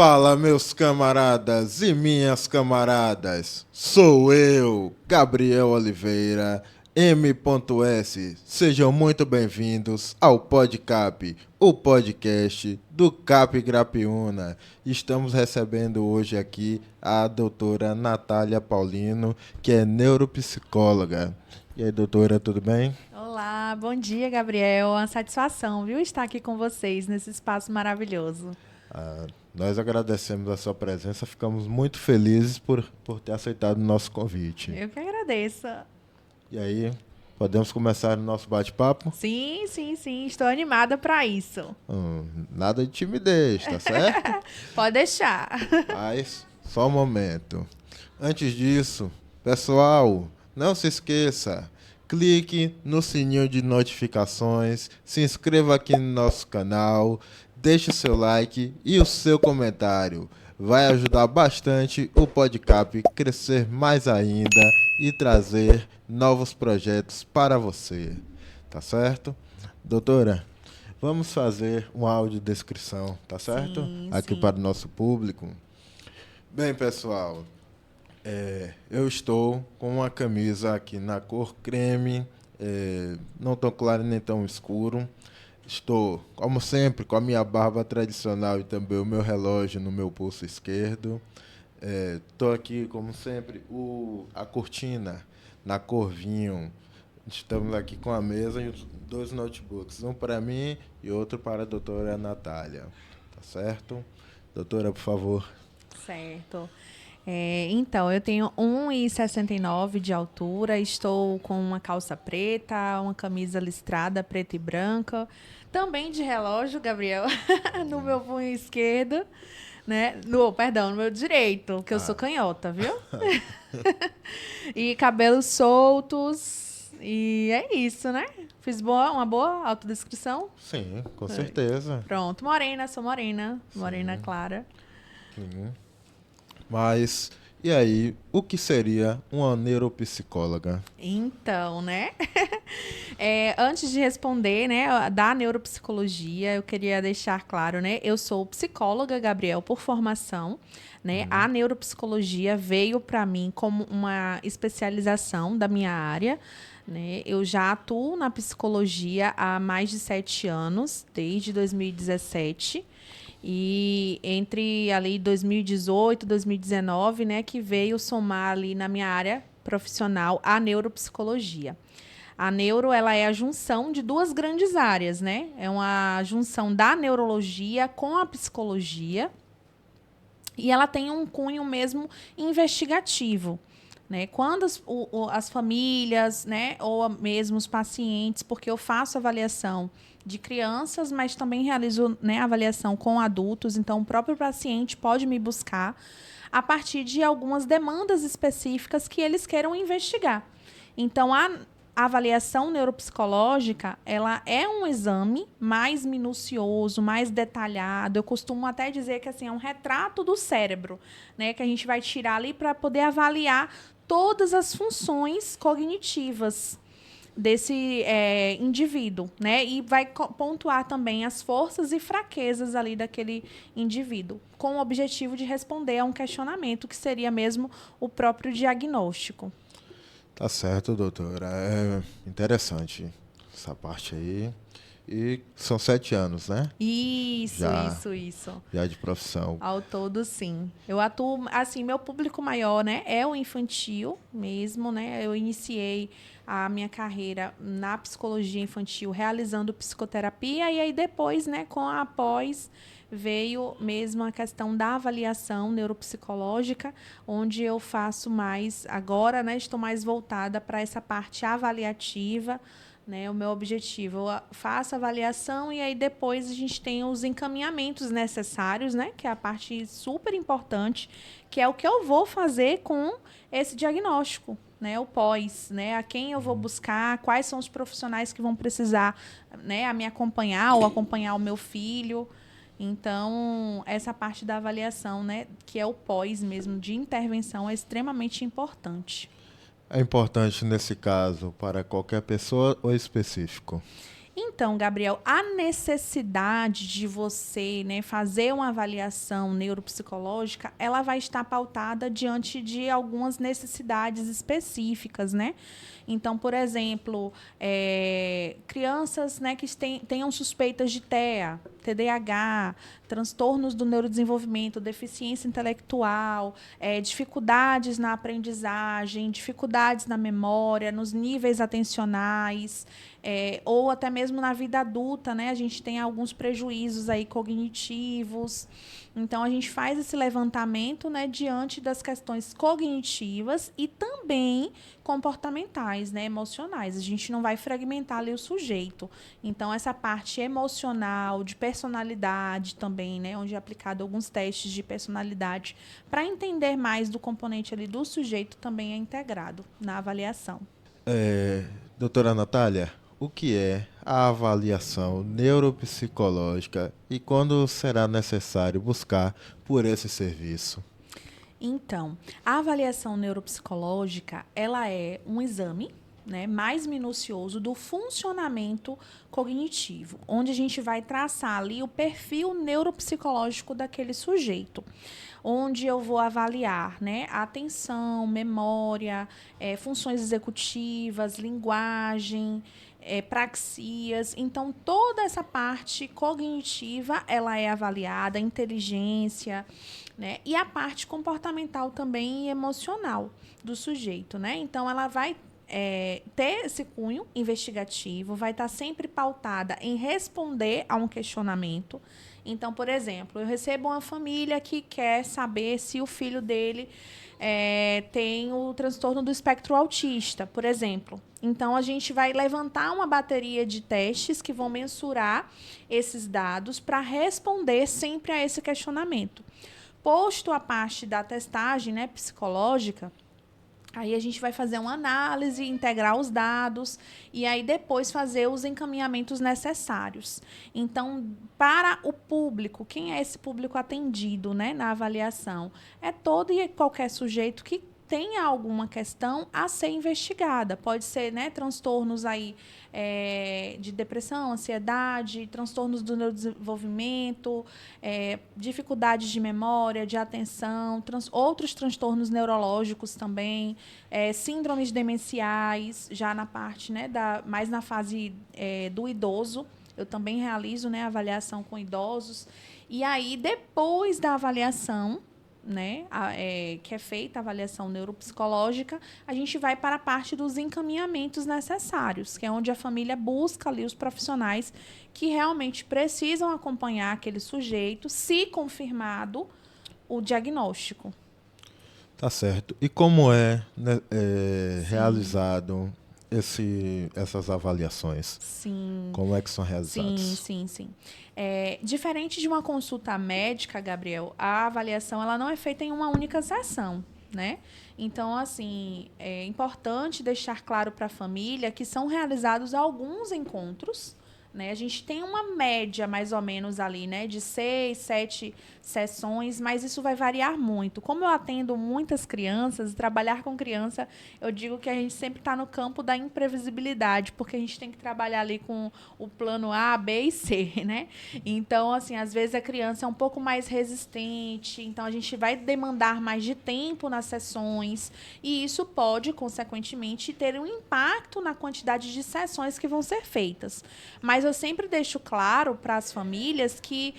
Fala, meus camaradas e minhas camaradas. Sou eu, Gabriel Oliveira, M.S. Sejam muito bem-vindos ao Podcap, o podcast do Cap Grapiúna. Estamos recebendo hoje aqui a doutora Natália Paulino, que é neuropsicóloga. E aí, doutora, tudo bem? Olá, bom dia, Gabriel. É uma satisfação, viu, estar aqui com vocês nesse espaço maravilhoso. Nós agradecemos a sua presença, ficamos muito felizes por ter aceitado o nosso convite. Eu que agradeço. E aí, podemos começar o nosso bate-papo? Sim, estou animada para isso. Nada de timidez, tá certo? Pode deixar. Mas, só um momento. Antes disso, pessoal, não se esqueça, clique no sininho de notificações, se inscreva aqui no nosso canal, deixe o seu like e o seu comentário. Vai ajudar bastante o Podcap crescer mais ainda e trazer novos projetos para você. Tá certo? Doutora, vamos fazer uma audiodescrição, tá certo? Aqui Sim. para o nosso público. Bem, pessoal, eu estou com uma camisa aqui na cor creme, não tão claro nem tão escuro. Estou, como sempre, com a minha barba tradicional e também o meu relógio no meu pulso esquerdo. Estou aqui, como sempre, a cortina na cor vinho. Estamos aqui com a mesa e os dois notebooks, um para mim e outro para a doutora Natália. Tá certo? Doutora, por favor. Certo. Então, eu tenho 1,69 de altura, estou com uma calça preta, uma camisa listrada preta e branca, também de relógio, Gabriel, no meu punho esquerdo, né? No meu direito, que eu sou canhota, viu? E cabelos soltos, e é isso, né? Fiz uma boa autodescrição? Sim, com certeza. Pronto, sou morena, morena clara. Sim. Mas, e aí, o que seria uma neuropsicóloga? Então, né? Antes de responder, né, da neuropsicologia, eu queria deixar claro, né? Eu sou psicóloga, Gabriel, por formação, né? A neuropsicologia veio para mim como uma especialização da minha área, né? Eu já atuo na psicologia há mais de 7 anos, desde 2017. E entre ali 2018 e 2019, né, que veio somar ali na minha área profissional a neuropsicologia. A neuro, ela é a junção de duas grandes áreas, né? É uma junção da neurologia com a psicologia. E ela tem um cunho mesmo investigativo. Né? Quando as famílias, né, ou mesmo os pacientes, porque eu faço avaliação de crianças, mas também realizo, né, avaliação com adultos, então o próprio paciente pode me buscar a partir de algumas demandas específicas que eles queiram investigar. Então, a avaliação neuropsicológica, ela é um exame mais minucioso, mais detalhado. Eu costumo até dizer que assim, é um retrato do cérebro, né, que a gente vai tirar ali para poder avaliar todas as funções cognitivas desse indivíduo, né? E vai pontuar também as forças e fraquezas ali daquele indivíduo, com o objetivo de responder a um questionamento que seria mesmo o próprio diagnóstico. Tá certo, doutora. É interessante essa parte aí. E são 7 anos, né? Isso, Já, isso, isso. já de profissão. Ao todo, sim. Eu atuo, assim, meu público maior, né, é o infantil mesmo, né? Eu iniciei a minha carreira na psicologia infantil realizando psicoterapia e aí depois, né, com a pós veio mesmo a questão da avaliação neuropsicológica, onde eu faço mais agora, né, estou mais voltada para essa parte avaliativa, né, o meu objetivo, eu faço a avaliação e aí depois a gente tem os encaminhamentos necessários, né, que é a parte super importante, que é o que eu vou fazer com esse diagnóstico, né, o pós, né, a quem eu vou buscar, quais são os profissionais que vão precisar, né, a me acompanhar ou acompanhar o meu filho. Então, essa parte da avaliação, né, que é o pós mesmo de intervenção, é extremamente importante. É importante nesse caso para qualquer pessoa ou específico? Então, Gabriel, a necessidade de você, né, fazer uma avaliação neuropsicológica, ela vai estar pautada diante de algumas necessidades específicas, né? Então, por exemplo, crianças, né, que tenham suspeitas de TEA, TDAH, transtornos do neurodesenvolvimento, deficiência intelectual, dificuldades na aprendizagem, dificuldades na memória, nos níveis atencionais, ou até mesmo na vida adulta, né? A gente tem alguns prejuízos aí cognitivos. Então, a gente faz esse levantamento, né, diante das questões cognitivas e também comportamentais, né, emocionais. A gente não vai fragmentar ali o sujeito. Então, essa parte emocional, de personalidade também, né, onde é aplicado alguns testes de personalidade, para entender mais do componente ali do sujeito, também é integrado na avaliação. Doutora Natália, o que é a avaliação neuropsicológica e quando será necessário buscar por esse serviço? Então, a avaliação neuropsicológica, ela é um exame, né, mais minucioso do funcionamento cognitivo, onde a gente vai traçar ali o perfil neuropsicológico daquele sujeito, onde eu vou avaliar, né, atenção, memória, funções executivas, linguagem, praxias. Então, toda essa parte cognitiva, ela é avaliada, inteligência, né, e a parte comportamental também e emocional do sujeito, né? Então, ela vai ter esse cunho investigativo, vai estar sempre pautada em responder a um questionamento. Então, por exemplo, eu recebo uma família que quer saber se o filho dele tem o transtorno do espectro autista, por exemplo. Então, a gente vai levantar uma bateria de testes que vão mensurar esses dados para responder sempre a esse questionamento. Posto a parte da testagem, né, psicológica, aí a gente vai fazer uma análise, integrar os dados e aí depois fazer os encaminhamentos necessários. Então, para o público, quem é esse público atendido, né, na avaliação? É todo e qualquer sujeito que tenha alguma questão a ser investigada. Pode ser, né, transtornos aí, de depressão, ansiedade, transtornos do neurodesenvolvimento, dificuldades de memória, de atenção, outros transtornos neurológicos também, síndromes demenciais, já na parte, né, mais na fase do idoso. Eu também realizo, né, avaliação com idosos. E aí, depois da avaliação, né, que é feita a avaliação neuropsicológica, a gente vai para a parte dos encaminhamentos necessários, que é onde a família busca ali os profissionais que realmente precisam acompanhar aquele sujeito, se confirmado o diagnóstico. Tá certo. E como né, realizado essas avaliações? Sim. Como é que são realizadas? Sim. Diferente de uma consulta médica, Gabriel, a avaliação ela não é feita em uma única sessão, né? Então, assim, é importante deixar claro para a família que são realizados alguns encontros, né? A gente tem uma média, mais ou menos, ali, né, de 6, 7 sessões, mas isso vai variar muito. Como eu atendo muitas crianças, trabalhar com criança, eu digo que a gente sempre está no campo da imprevisibilidade, porque a gente tem que trabalhar ali com o plano A, B e C, né? Então, assim, às vezes a criança é um pouco mais resistente, então a gente vai demandar mais de tempo nas sessões, e isso pode, consequentemente, ter um impacto na quantidade de sessões que vão ser feitas. Mas eu sempre deixo claro para as famílias que,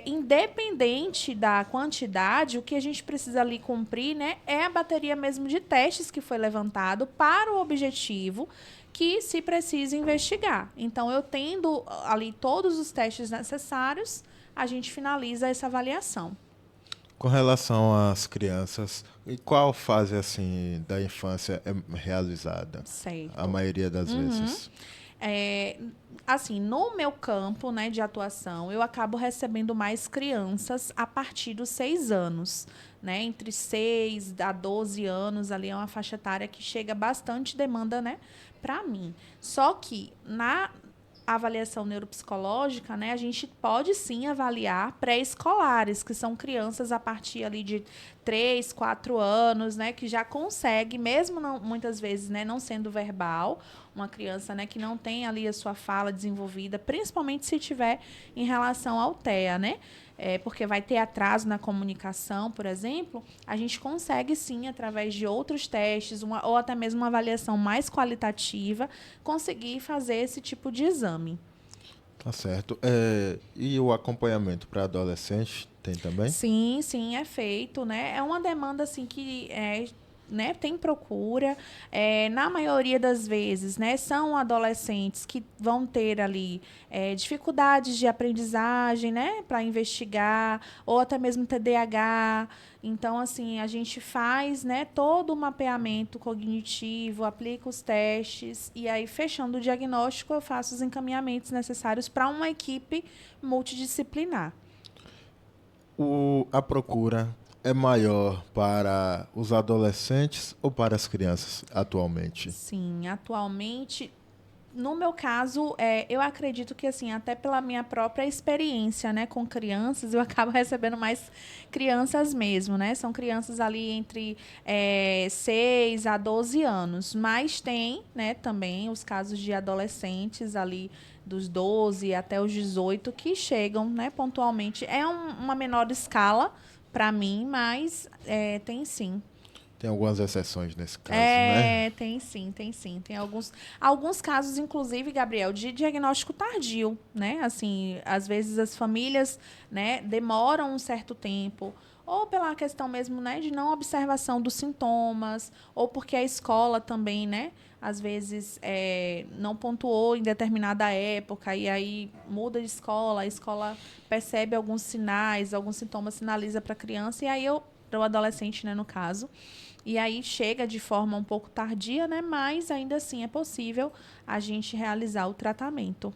independente da quantidade, o que a gente precisa ali cumprir, né, é a bateria mesmo de testes que foi levantado para o objetivo que se precisa investigar. Então, eu tendo ali todos os testes necessários, a gente finaliza essa avaliação. Com relação às crianças, e qual fase assim da infância é realizada? Certo. A maioria das vezes. Assim, no meu campo, né, de atuação, eu acabo recebendo mais crianças a partir dos 6 anos. Né? Entre 6 a 12 anos, ali é uma faixa etária que chega bastante demanda, né, para mim. Só que avaliação neuropsicológica, né, a gente pode sim avaliar pré-escolares, que são crianças a partir ali de 3, 4 anos, né, que já consegue, mesmo não, muitas vezes, né, não sendo verbal, uma criança, né, que não tem ali a sua fala desenvolvida, principalmente se tiver em relação ao TEA, né? Porque vai ter atraso na comunicação, por exemplo, a gente consegue sim, através de outros testes, ou até mesmo uma avaliação mais qualitativa, conseguir fazer esse tipo de exame. Tá certo. E o acompanhamento para adolescente tem também? Sim, sim, é feito, né? É uma demanda assim que né, tem procura. Na maioria das vezes, né, são adolescentes que vão ter ali dificuldades de aprendizagem, né, para investigar, ou até mesmo TDAH. Então, assim, a gente faz, né, todo o mapeamento cognitivo, aplica os testes, e aí, fechando o diagnóstico, eu faço os encaminhamentos necessários para uma equipe multidisciplinar. A procura é maior para os adolescentes ou para as crianças atualmente? Sim, atualmente, no meu caso, eu acredito que, assim, até pela minha própria experiência, né, com crianças, eu acabo recebendo mais crianças mesmo, né? São crianças ali entre 6 a 12 anos. Mas tem, né, também os casos de adolescentes ali dos 12 até os 18 que chegam, né, pontualmente. É uma menor escala para mim, mas tem sim. Tem algumas exceções nesse caso, né? Tem sim, tem sim. Tem alguns casos, inclusive, Gabriel, de diagnóstico tardio, né? Assim, às vezes as famílias, né, demoram um certo tempo, ou pela questão mesmo, né, de não observação dos sintomas, ou porque a escola também, né, às vezes não pontuou em determinada época, e aí muda de escola, a escola percebe alguns sinais, alguns sintomas, sinaliza para a criança, e aí para o adolescente, né, no caso. E aí chega de forma um pouco tardia, né? Mas ainda assim é possível a gente realizar o tratamento.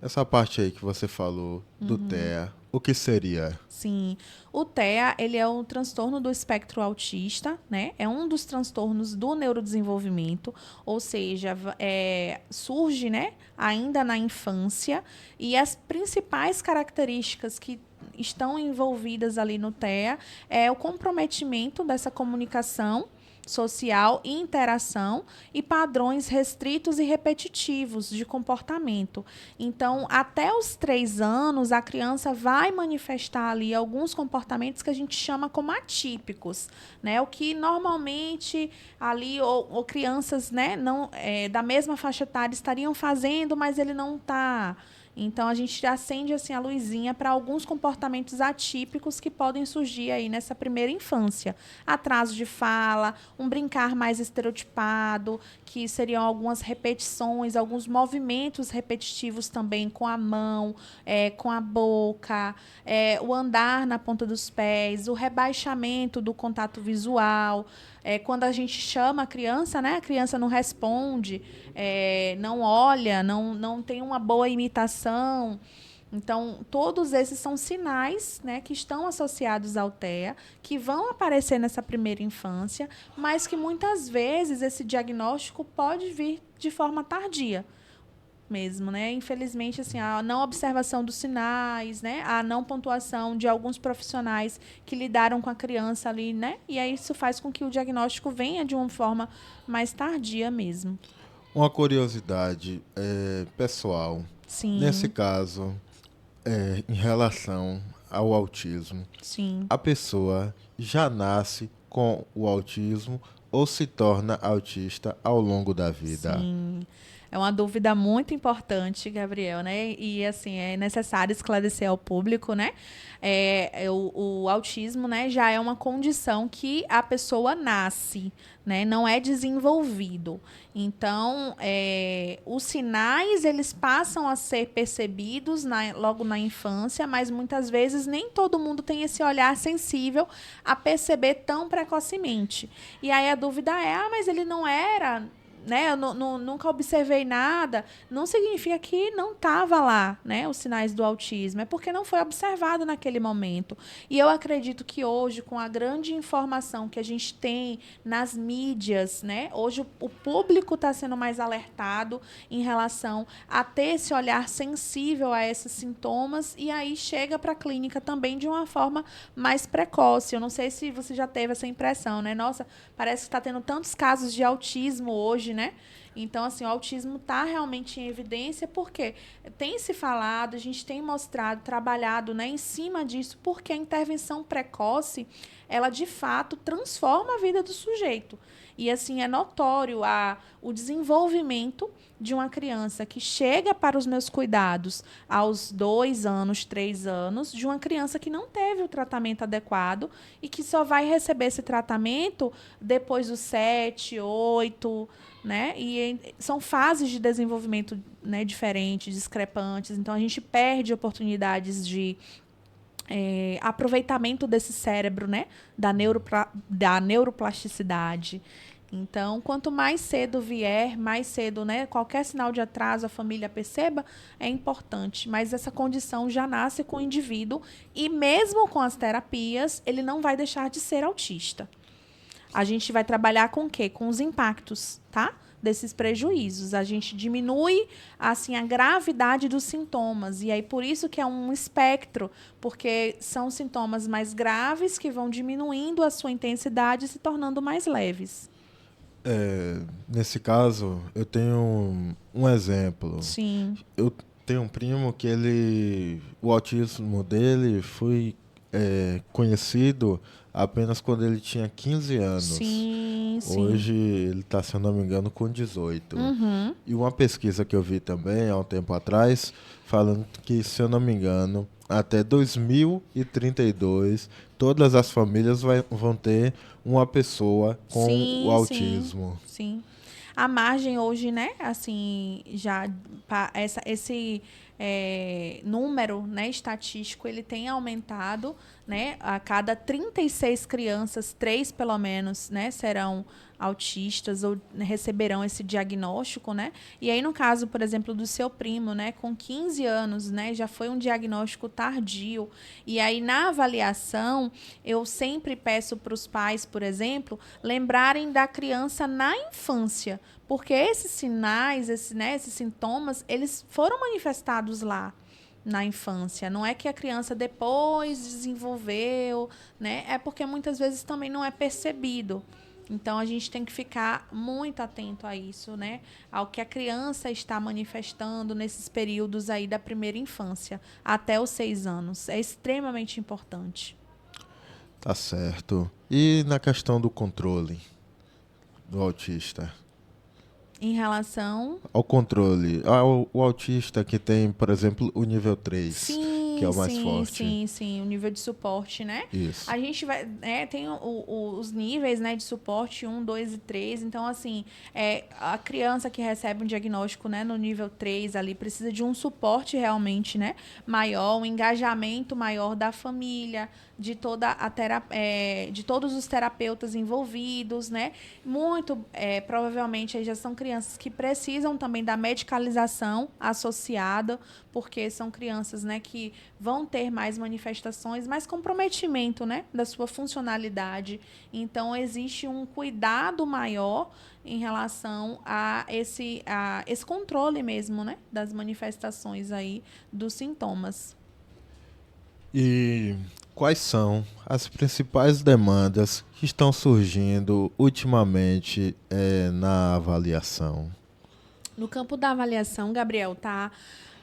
Essa parte aí que você falou do TEA, o que seria? Sim, o TEA, ele é um transtorno do espectro autista, né? É um dos transtornos do neurodesenvolvimento, ou seja, surge, né, ainda na infância, e as principais características que estão envolvidas ali no TEA é o comprometimento dessa comunicação social e interação e padrões restritos e repetitivos de comportamento. Então, até os 3 anos, a criança vai manifestar ali alguns comportamentos que a gente chama como atípicos, né? O que normalmente ali ou crianças, né, não da mesma faixa etária estariam fazendo, mas ele não está. Então, a gente acende assim, a luzinha para alguns comportamentos atípicos que podem surgir aí nessa primeira infância. Atraso de fala, um brincar mais estereotipado, que seriam algumas repetições, alguns movimentos repetitivos também com a mão, com a boca, o andar na ponta dos pés, o rebaixamento do contato visual. Quando a gente chama a criança, né, a criança não responde, não olha, não tem uma boa imitação. Então, todos esses são sinais, né, que estão associados ao TEA, que vão aparecer nessa primeira infância, mas que muitas vezes esse diagnóstico pode vir de forma tardia mesmo, né? Infelizmente, assim, a não observação dos sinais, né? A não pontuação de alguns profissionais que lidaram com a criança ali, né? E aí isso faz com que o diagnóstico venha de uma forma mais tardia mesmo. Uma curiosidade pessoal. Nesse Sim, caso, em relação ao autismo, sim. a pessoa já nasce com o autismo ou se torna autista ao longo da vida? Sim, é uma dúvida muito importante, Gabriel, né? E assim é necessário esclarecer ao público, né? O autismo, né, já é uma condição que a pessoa nasce, né? Não é desenvolvido. Então, os sinais eles passam a ser percebidos logo na infância, mas muitas vezes nem todo mundo tem esse olhar sensível a perceber tão precocemente. E aí a dúvida é, mas ele não era né, eu nunca observei nada, não significa que não estava lá, né, os sinais do autismo. É porque não foi observado naquele momento. E eu acredito que hoje, com a grande informação que a gente tem nas mídias, né, hoje o público está sendo mais alertado em relação a ter esse olhar sensível a esses sintomas e aí chega para a clínica também de uma forma mais precoce. Eu não sei se você já teve essa impressão, né? Nossa, parece que está tendo tantos casos de autismo hoje, né? Então, assim, o autismo está realmente em evidência porque tem se falado, a gente tem mostrado, trabalhado, né, em cima disso, porque a intervenção precoce, ela de fato transforma a vida do sujeito. E, assim, é notório o desenvolvimento de uma criança que chega para os meus cuidados aos 2 anos, 3 anos, de uma criança que não teve o tratamento adequado e que só vai receber esse tratamento depois dos 7, 8, né? E são fases de desenvolvimento, né, diferentes, discrepantes. Então, a gente perde oportunidades de aproveitamento desse cérebro, né? Da neuroplasticidade. Então, quanto mais cedo vier, mais cedo, né, qualquer sinal de atraso a família perceba, é importante. Mas essa condição já nasce com o indivíduo e mesmo com as terapias, ele não vai deixar de ser autista. A gente vai trabalhar com o quê? Com os impactos, tá? Desses prejuízos. A gente diminui, assim, a gravidade dos sintomas. E aí, por isso que é um espectro, porque são sintomas mais graves que vão diminuindo a sua intensidade e se tornando mais leves. Nesse caso, eu tenho um exemplo. Sim. Eu tenho um primo que o autismo dele foi conhecido apenas quando ele tinha 15 anos. Sim, sim. Hoje ele está, se eu não me engano, com 18. Uhum. E uma pesquisa que eu vi também há um tempo atrás, falando que, se eu não me engano, até 2032, todas as famílias vão ter uma pessoa com Sim, o autismo. Sim. A margem hoje, né? Assim, já esse número, né, estatístico, ele tem aumentado, né? A cada 36 crianças, 3 pelo menos, né, serão autistas ou receberão esse diagnóstico, né? E aí, no caso, por exemplo, do seu primo, né, com 15 anos, né, já foi um diagnóstico tardio. E aí, na avaliação, eu sempre peço para os pais, por exemplo, lembrarem da criança na infância, porque esses sinais, esses sintomas, eles foram manifestados lá na infância. Não é que a criança depois desenvolveu, né? É porque muitas vezes também não é percebido. Então, a gente tem que ficar muito atento a isso, né? Ao que a criança está manifestando nesses períodos aí da primeira infância, até os 6 anos. É extremamente importante. Tá certo. E na questão do controle do autista? Em relação... Ao controle. O autista que tem, por exemplo, o nível 3, que é o mais forte. Sim, o nível de suporte, né? Isso. A gente vai, tem os níveis, né, de suporte 1, 2 e 3. Então, assim, a criança que recebe um diagnóstico, né, no nível 3 ali precisa de um suporte realmente, né, maior, um engajamento maior da família, de toda de todos os terapeutas envolvidos, né? Muito provavelmente aí já são crianças que precisam também da medicalização associada, porque são crianças, né, que vão ter mais manifestações, mais comprometimento, né, da sua funcionalidade. Então, existe um cuidado maior em relação a esse controle mesmo, né, das manifestações aí dos sintomas. E quais são as principais demandas que estão surgindo ultimamente na avaliação? No campo da avaliação, Gabriel, tá,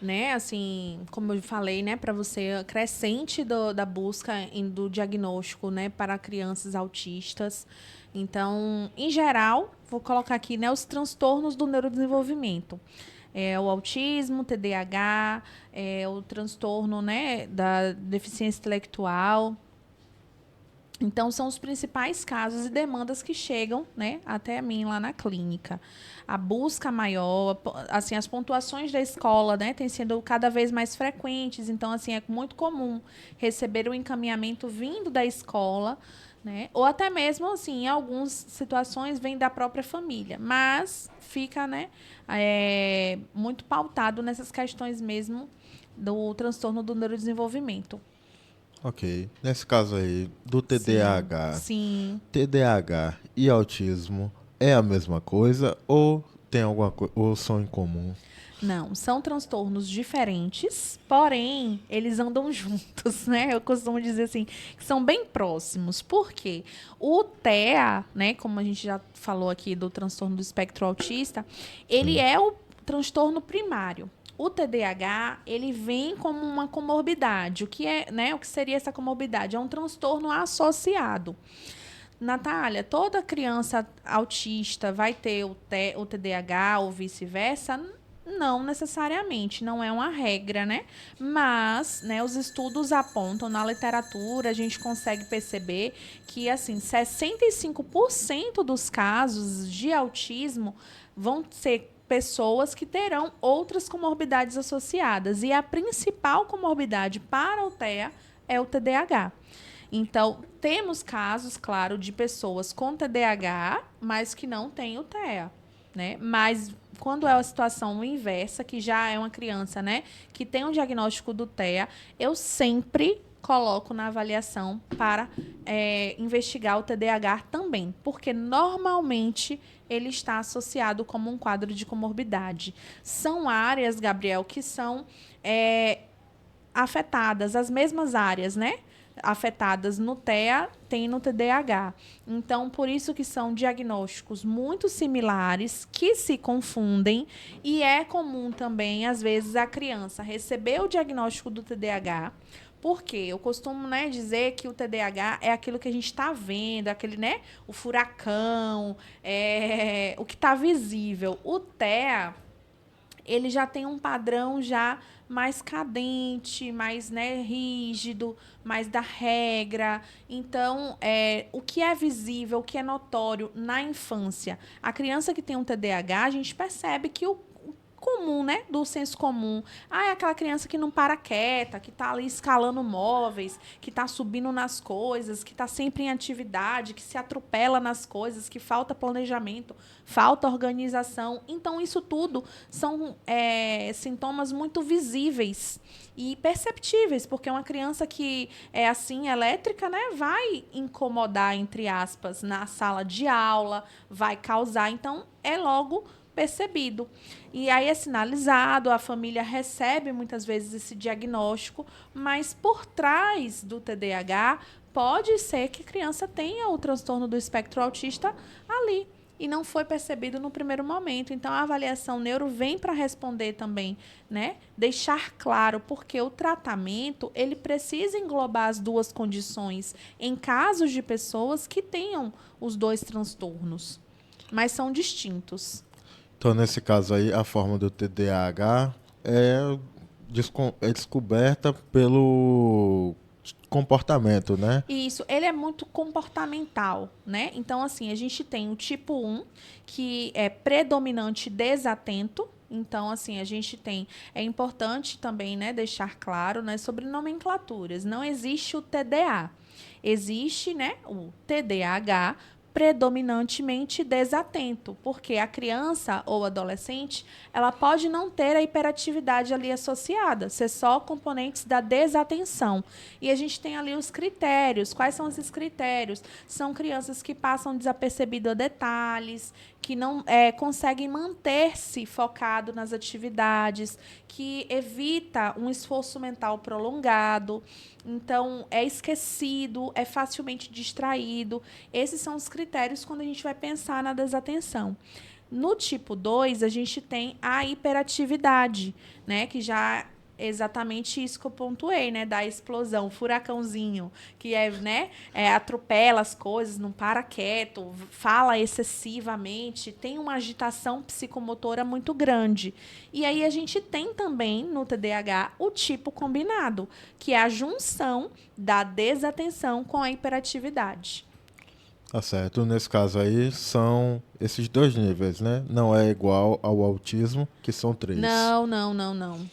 né, assim, como eu falei, né, para você, crescente da busca do diagnóstico, né, para crianças autistas. Então, em geral, vou colocar aqui, né, os transtornos do neurodesenvolvimento. O autismo, TDAH, o transtorno, né, da deficiência intelectual, Então, são os principais casos e demandas que chegam, né, até mim lá na clínica. A busca maior, assim, as pontuações da escola, né, têm sido cada vez mais frequentes. Então, assim, é muito comum receber o encaminhamento vindo da escola, né, ou até mesmo, assim, em algumas situações, vem da própria família. Mas fica, né, muito pautado nessas questões mesmo do transtorno do neurodesenvolvimento. Ok. Nesse caso aí, do Sim, TDAH, sim. TDAH e autismo é a mesma coisa ou tem alguma ou são em comum? Não, são transtornos diferentes, porém, eles andam juntos, né? Eu costumo dizer assim, que são bem próximos. Por quê? O TEA, né, como a gente já falou aqui do transtorno do espectro autista, ele Sim. é o transtorno primário. O TDAH, ele vem como uma comorbidade. O que é, né, o que seria essa comorbidade? É um transtorno associado. Natália, toda criança autista vai ter o TDAH ou vice-versa? Não necessariamente, não é uma regra, né? Mas, né, os estudos apontam na literatura, a gente consegue perceber que, assim, 65% dos casos de autismo vão ser pessoas que terão outras comorbidades associadas. E a principal comorbidade para o TEA é o TDAH. Então, temos casos, claro, de pessoas com TDAH, mas que não têm o TEA, né? Mas quando é a situação inversa, que já é uma criança, né, que tem um diagnóstico do TEA, eu sempre coloco na avaliação para investigar o TDAH também, porque normalmente ele está associado como um quadro de comorbidade. São áreas, Gabriel, que são afetadas, as mesmas áreas, né? Afetadas no TEA, tem no TDAH. Então, por isso que são diagnósticos muito similares, que se confundem, e é comum também, às vezes, a criança receber o diagnóstico do TDAH, porque eu costumo, né, dizer que o TDAH é aquilo que a gente está vendo, aquele, né, o furacão, o que está visível. O TEA, ele já tem um padrão já mais cadente, mais, né, rígido, mais da regra. Então, o que é visível, o que é notório na infância? A criança que tem um TDAH, a gente percebe que o comum, né, do senso comum. É aquela criança que não para quieta, que está ali escalando móveis, que está subindo nas coisas, que está sempre em atividade, que se atropela nas coisas, que falta planejamento, falta organização. Então, isso tudo são sintomas muito visíveis e perceptíveis, porque uma criança que é assim, elétrica, né, vai incomodar, entre aspas, na sala de aula, vai causar. Então, é logo percebido. E aí é sinalizado, a família recebe muitas vezes esse diagnóstico, mas por trás do TDAH pode ser que a criança tenha o transtorno do espectro autista ali e não foi percebido no primeiro momento. Então a avaliação neuro vem para responder também, né? Deixar claro porque o tratamento, ele precisa englobar as duas condições em casos de pessoas que tenham os dois transtornos, mas são distintos. Então, nesse caso aí, a forma do TDAH é, é descoberta pelo comportamento, né? Isso, ele é muito comportamental, né? Então, assim, a gente tem o tipo 1, que é predominante desatento. Então, assim, a gente tem... É importante também, né, deixar claro, né, sobre nomenclaturas. Não existe o TDA. Existe, né, o TDAH predominantemente desatento, porque a criança ou adolescente, ela pode não ter a hiperatividade ali associada, ser só componentes da desatenção. E a gente tem ali os critérios. Quais são esses critérios? São crianças que passam desapercebido a detalhes, que não conseguem manter-se focado nas atividades, que evita um esforço mental prolongado, então é esquecido, é facilmente distraído. Esses são os critérios quando a gente vai pensar na desatenção. No tipo 2, a gente tem a hiperatividade, né, que já exatamente isso que eu pontuei, né? Da explosão, furacãozinho, que né, atropela as coisas, não para quieto, fala excessivamente, tem uma agitação psicomotora muito grande. E aí a gente tem também no TDAH o tipo combinado, que é a junção da desatenção com a hiperatividade. Tá certo. Nesse caso aí, são esses dois níveis, né? Não é igual ao autismo, que são três. Não, não, não, não.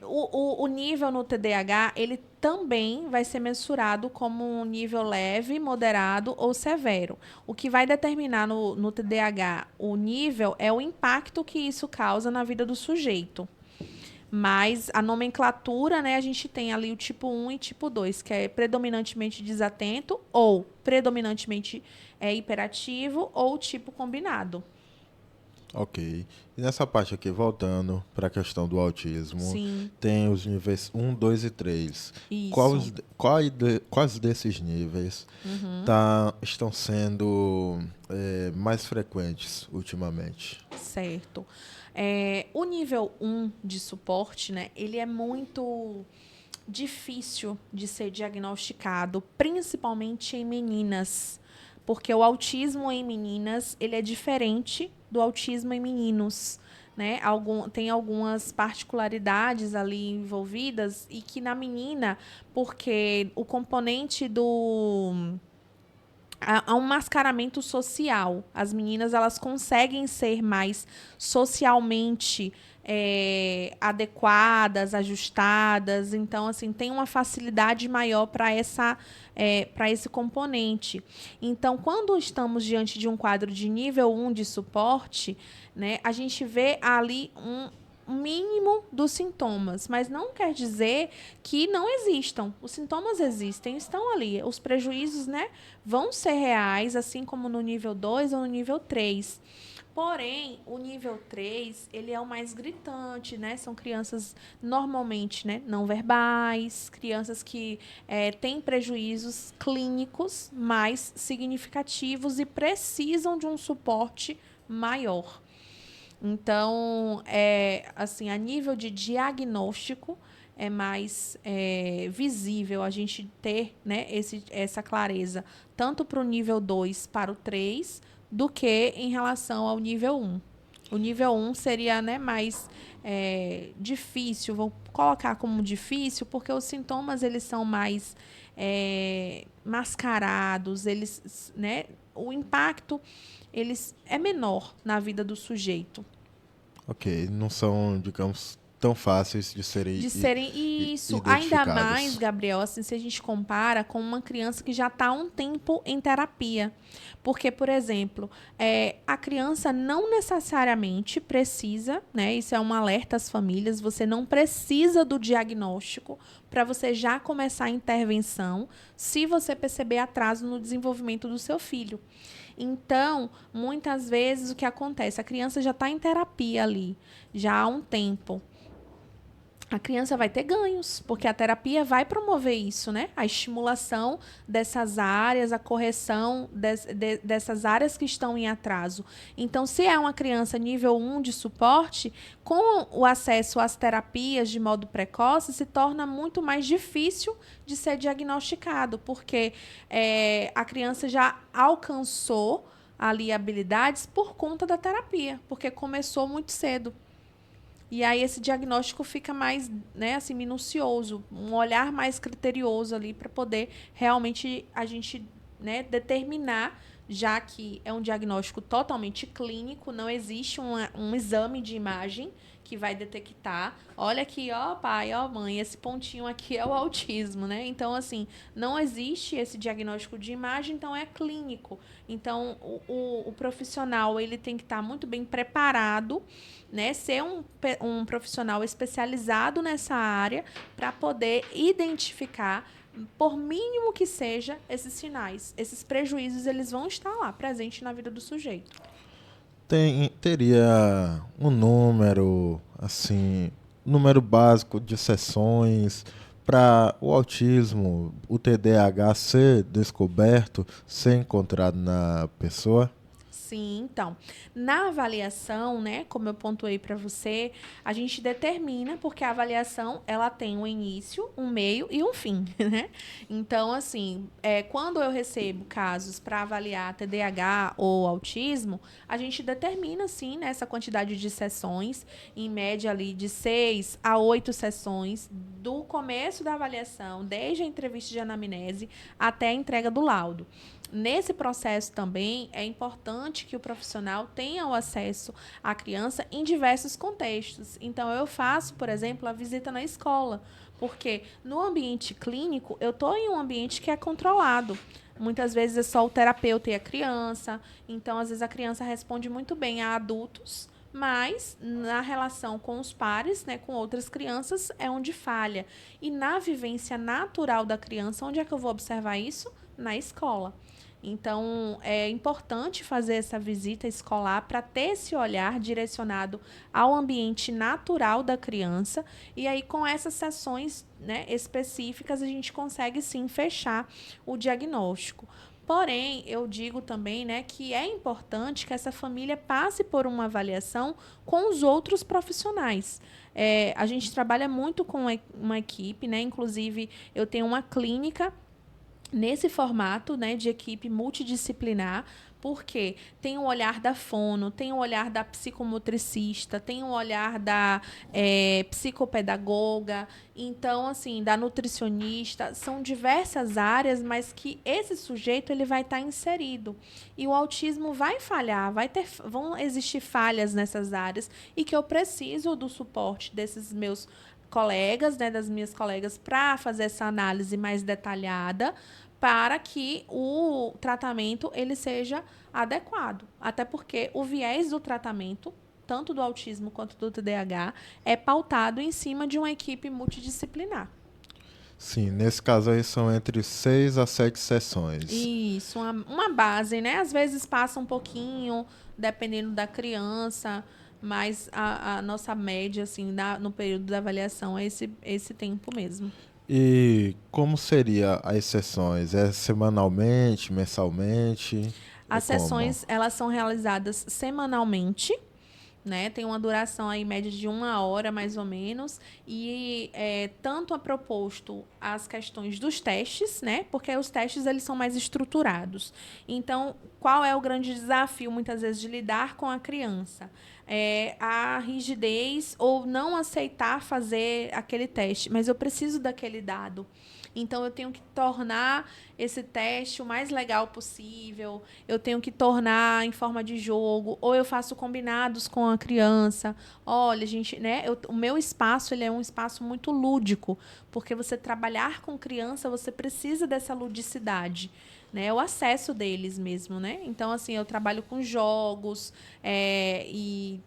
O nível no TDAH, ele também vai ser mensurado como um nível leve, moderado ou severo. O que vai determinar no TDAH o nível é o impacto que isso causa na vida do sujeito. Mas a nomenclatura, né, a gente tem ali o tipo 1 e tipo 2, que é predominantemente desatento ou predominantemente hiperativo ou tipo combinado. Ok. E nessa parte aqui, voltando para a questão do autismo, Sim, tem os níveis um, 2 e 3. isso. Quais desses níveis estão sendo mais frequentes ultimamente? Certo. O nível 1 de suporte, né, ele é muito difícil de ser diagnosticado, principalmente em meninas, porque o autismo em meninas, ele é diferente do autismo em meninos, né? Tem algumas particularidades ali envolvidas e que na menina, porque o componente há um mascaramento social. As meninas elas conseguem ser mais socialmente adequadas, ajustadas. Então, assim, tem uma facilidade maior para para esse componente. Então, quando estamos diante de um quadro de nível 1 de suporte, né, a gente vê ali um mínimo dos sintomas, mas não quer dizer que não existam. Os sintomas existem, estão ali. Os prejuízos, né, vão ser reais, assim como no nível 2 ou no nível 3. Porém, o nível 3, ele é o mais gritante, né? São crianças normalmente, né, não verbais, crianças que têm prejuízos clínicos mais significativos e precisam de um suporte maior. Então, assim, a nível de diagnóstico, é mais visível a gente ter, né, essa clareza, tanto para o nível 2 para o 3, do que em relação ao nível 1. O nível 1 seria, né, mais difícil, vou colocar como difícil, porque os sintomas eles são mais mascarados, eles, né, o impacto é menor na vida do sujeito. Ok, não são, digamos, tão fáceis de serem De serem isso, ainda mais, identificados. Gabriel, assim, se a gente compara com uma criança que já está há um tempo em terapia. Porque, por exemplo, a criança não necessariamente precisa, né? Isso é um alerta às famílias, você não precisa do diagnóstico para você já começar a intervenção se você perceber atraso no desenvolvimento do seu filho. Então, muitas vezes o que acontece? A criança já está em terapia ali, já há um tempo. A criança vai ter ganhos, porque a terapia vai promover isso, né? A estimulação dessas áreas, a correção dessas áreas que estão em atraso. Então, se é uma criança nível 1 de suporte, com o acesso às terapias de modo precoce, se torna muito mais difícil de ser diagnosticado, porque a criança já alcançou ali habilidades por conta da terapia, porque começou muito cedo. E aí esse diagnóstico fica mais, né, assim, minucioso, um olhar mais criterioso ali para poder realmente a gente, né, determinar, já que é um diagnóstico totalmente clínico, não existe um exame de imagem que vai detectar, olha aqui, ó pai, ó mãe, esse pontinho aqui é o autismo, né? Então, assim, não existe esse diagnóstico de imagem, então é clínico. Então, o profissional, ele tem que estar muito bem preparado, né, ser um profissional especializado nessa área para poder identificar, por mínimo que seja, esses sinais. Esses prejuízos eles vão estar lá, presentes na vida do sujeito. Teria um número, assim, número básico de sessões para o autismo, o TDAH ser descoberto, ser encontrado na pessoa? Sim, então, na avaliação, né, como eu pontuei para você, a gente determina, porque a avaliação, ela tem um início, um meio e um fim, né? Então, assim, quando eu recebo casos para avaliar TDAH ou autismo, a gente determina, sim, né, essa quantidade de sessões, em média ali de 6 a 8 sessões, do começo da avaliação, desde a entrevista de anamnese até a entrega do laudo. Nesse processo também é importante que o profissional tenha o acesso à criança em diversos contextos. Então, eu faço, por exemplo, a visita na escola, porque no ambiente clínico eu estou em um ambiente que é controlado. Muitas vezes é só o terapeuta e a criança. Então, às vezes, a criança responde muito bem a adultos, mas na relação com os pares, né, com outras crianças, é onde falha. E na vivência natural da criança, onde é que eu vou observar isso? Na escola. Então, é importante fazer essa visita escolar para ter esse olhar direcionado ao ambiente natural da criança. E aí, com essas sessões, né, específicas, a gente consegue, sim, fechar o diagnóstico. Porém, eu digo também, né, que é importante que essa família passe por uma avaliação com os outros profissionais. A gente trabalha muito com uma equipe, né? Inclusive, eu tenho uma clínica nesse formato, né, de equipe multidisciplinar, porque tem o olhar da fono, tem o olhar da psicomotricista, tem o olhar da psicopedagoga, então, assim, da nutricionista. São diversas áreas, mas que esse sujeito ele vai estar inserido. E o autismo vai falhar, vão existir falhas nessas áreas e que eu preciso do suporte desses meus colegas, né, das minhas colegas, para fazer essa análise mais detalhada, para que o tratamento ele seja adequado. Até porque o viés do tratamento, tanto do autismo quanto do TDAH, é pautado em cima de uma equipe multidisciplinar. Sim, nesse caso aí são entre 6 a 7 sessões. Isso, uma base, né? Às vezes passa um pouquinho, dependendo da criança, mas a nossa média, assim, no período da avaliação é esse tempo mesmo. E como seria as sessões? É semanalmente, mensalmente? É As como? sessões, elas são realizadas semanalmente, né? Tem uma duração aí média de 1 hora, mais ou menos. E tanto é proposto as questões dos testes, né? Porque os testes eles são mais estruturados. Então, qual é o grande desafio, muitas vezes, de lidar com a criança? A rigidez ou não aceitar fazer aquele teste. Mas eu preciso daquele dado. Então, eu tenho que tornar esse teste o mais legal possível, eu tenho que tornar em forma de jogo, ou eu faço combinados com a criança. Olha, gente, né? O meu espaço ele é um espaço muito lúdico, porque você trabalhar com criança, você precisa dessa ludicidade. Né, o acesso deles mesmo, né? Então, assim, eu trabalho com jogos e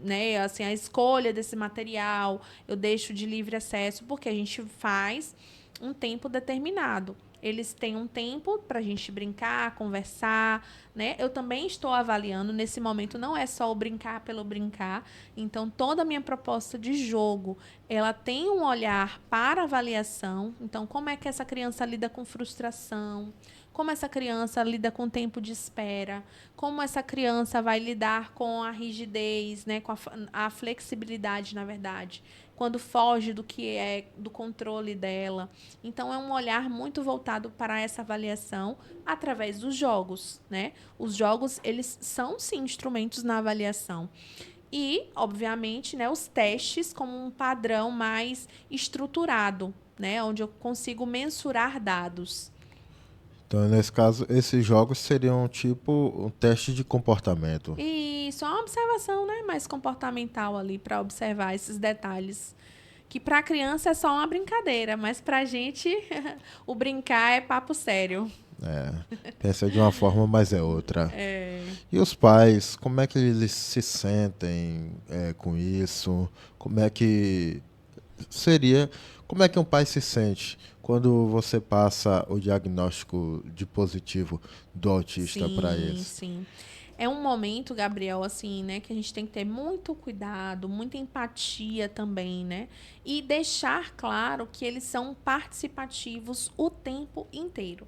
né, assim, a escolha desse material eu deixo de livre acesso, porque a gente faz um tempo determinado. Eles têm um tempo para a gente brincar, conversar, né? Eu também estou avaliando, nesse momento não é só o brincar pelo brincar. Então, toda a minha proposta de jogo, ela tem um olhar para avaliação. Então, como é que essa criança lida com frustração? Como essa criança lida com o tempo de espera? Como essa criança vai lidar com a rigidez, né? Com a flexibilidade, na verdade, quando foge do que é do controle dela. Então, é um olhar muito voltado para essa avaliação através dos jogos, né? Os jogos, eles são, sim, instrumentos na avaliação. E, obviamente, né, os testes como um padrão mais estruturado, né? Onde eu consigo mensurar dados. Então, nesse caso, esses jogos seriam tipo um teste de comportamento. E só uma observação, né, mais comportamental ali para observar esses detalhes. Que para a criança é só uma brincadeira, mas para a gente o brincar é papo sério. Pensa de uma forma, mas é outra. E os pais, como é que eles se sentem com isso? Como é que seria? Como é que um pai se sente quando você passa o diagnóstico de positivo do autista para Sim, eles? sim. É um momento, Gabriel, assim, né, que a gente tem que ter muito cuidado, muita empatia também, né? E deixar claro que eles são participativos o tempo inteiro.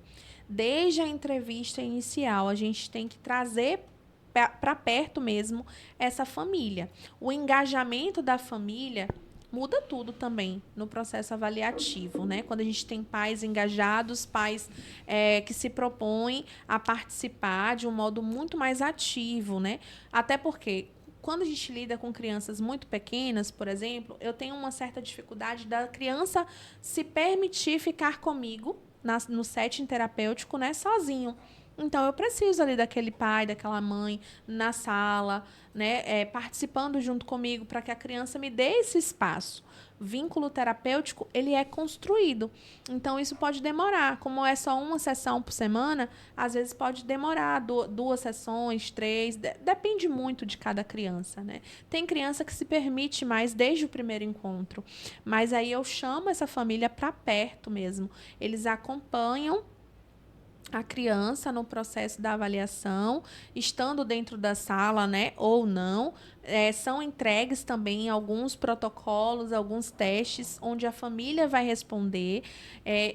Desde a entrevista inicial, a gente tem que trazer para perto mesmo essa família. O engajamento da família muda tudo também no processo avaliativo, né? Quando a gente tem pais engajados, pais que se propõem a participar de um modo muito mais ativo, né? Até porque quando a gente lida com crianças muito pequenas, por exemplo, eu tenho uma certa dificuldade da criança se permitir ficar comigo no setting terapêutico, né, sozinho. Então, eu preciso ali daquele pai, daquela mãe na sala, né, participando junto comigo para que a criança me dê esse espaço. Vínculo terapêutico, ele é construído. Então, isso pode demorar. Como é só uma sessão por semana, às vezes pode demorar 2 sessões, 3. Depende muito de cada criança, né? Tem criança que se permite mais desde o primeiro encontro. Mas aí eu chamo essa família para perto mesmo. Eles acompanham a criança no processo da avaliação, estando dentro da sala, né, ou não. São entregues também alguns protocolos, alguns testes, onde a família vai responder.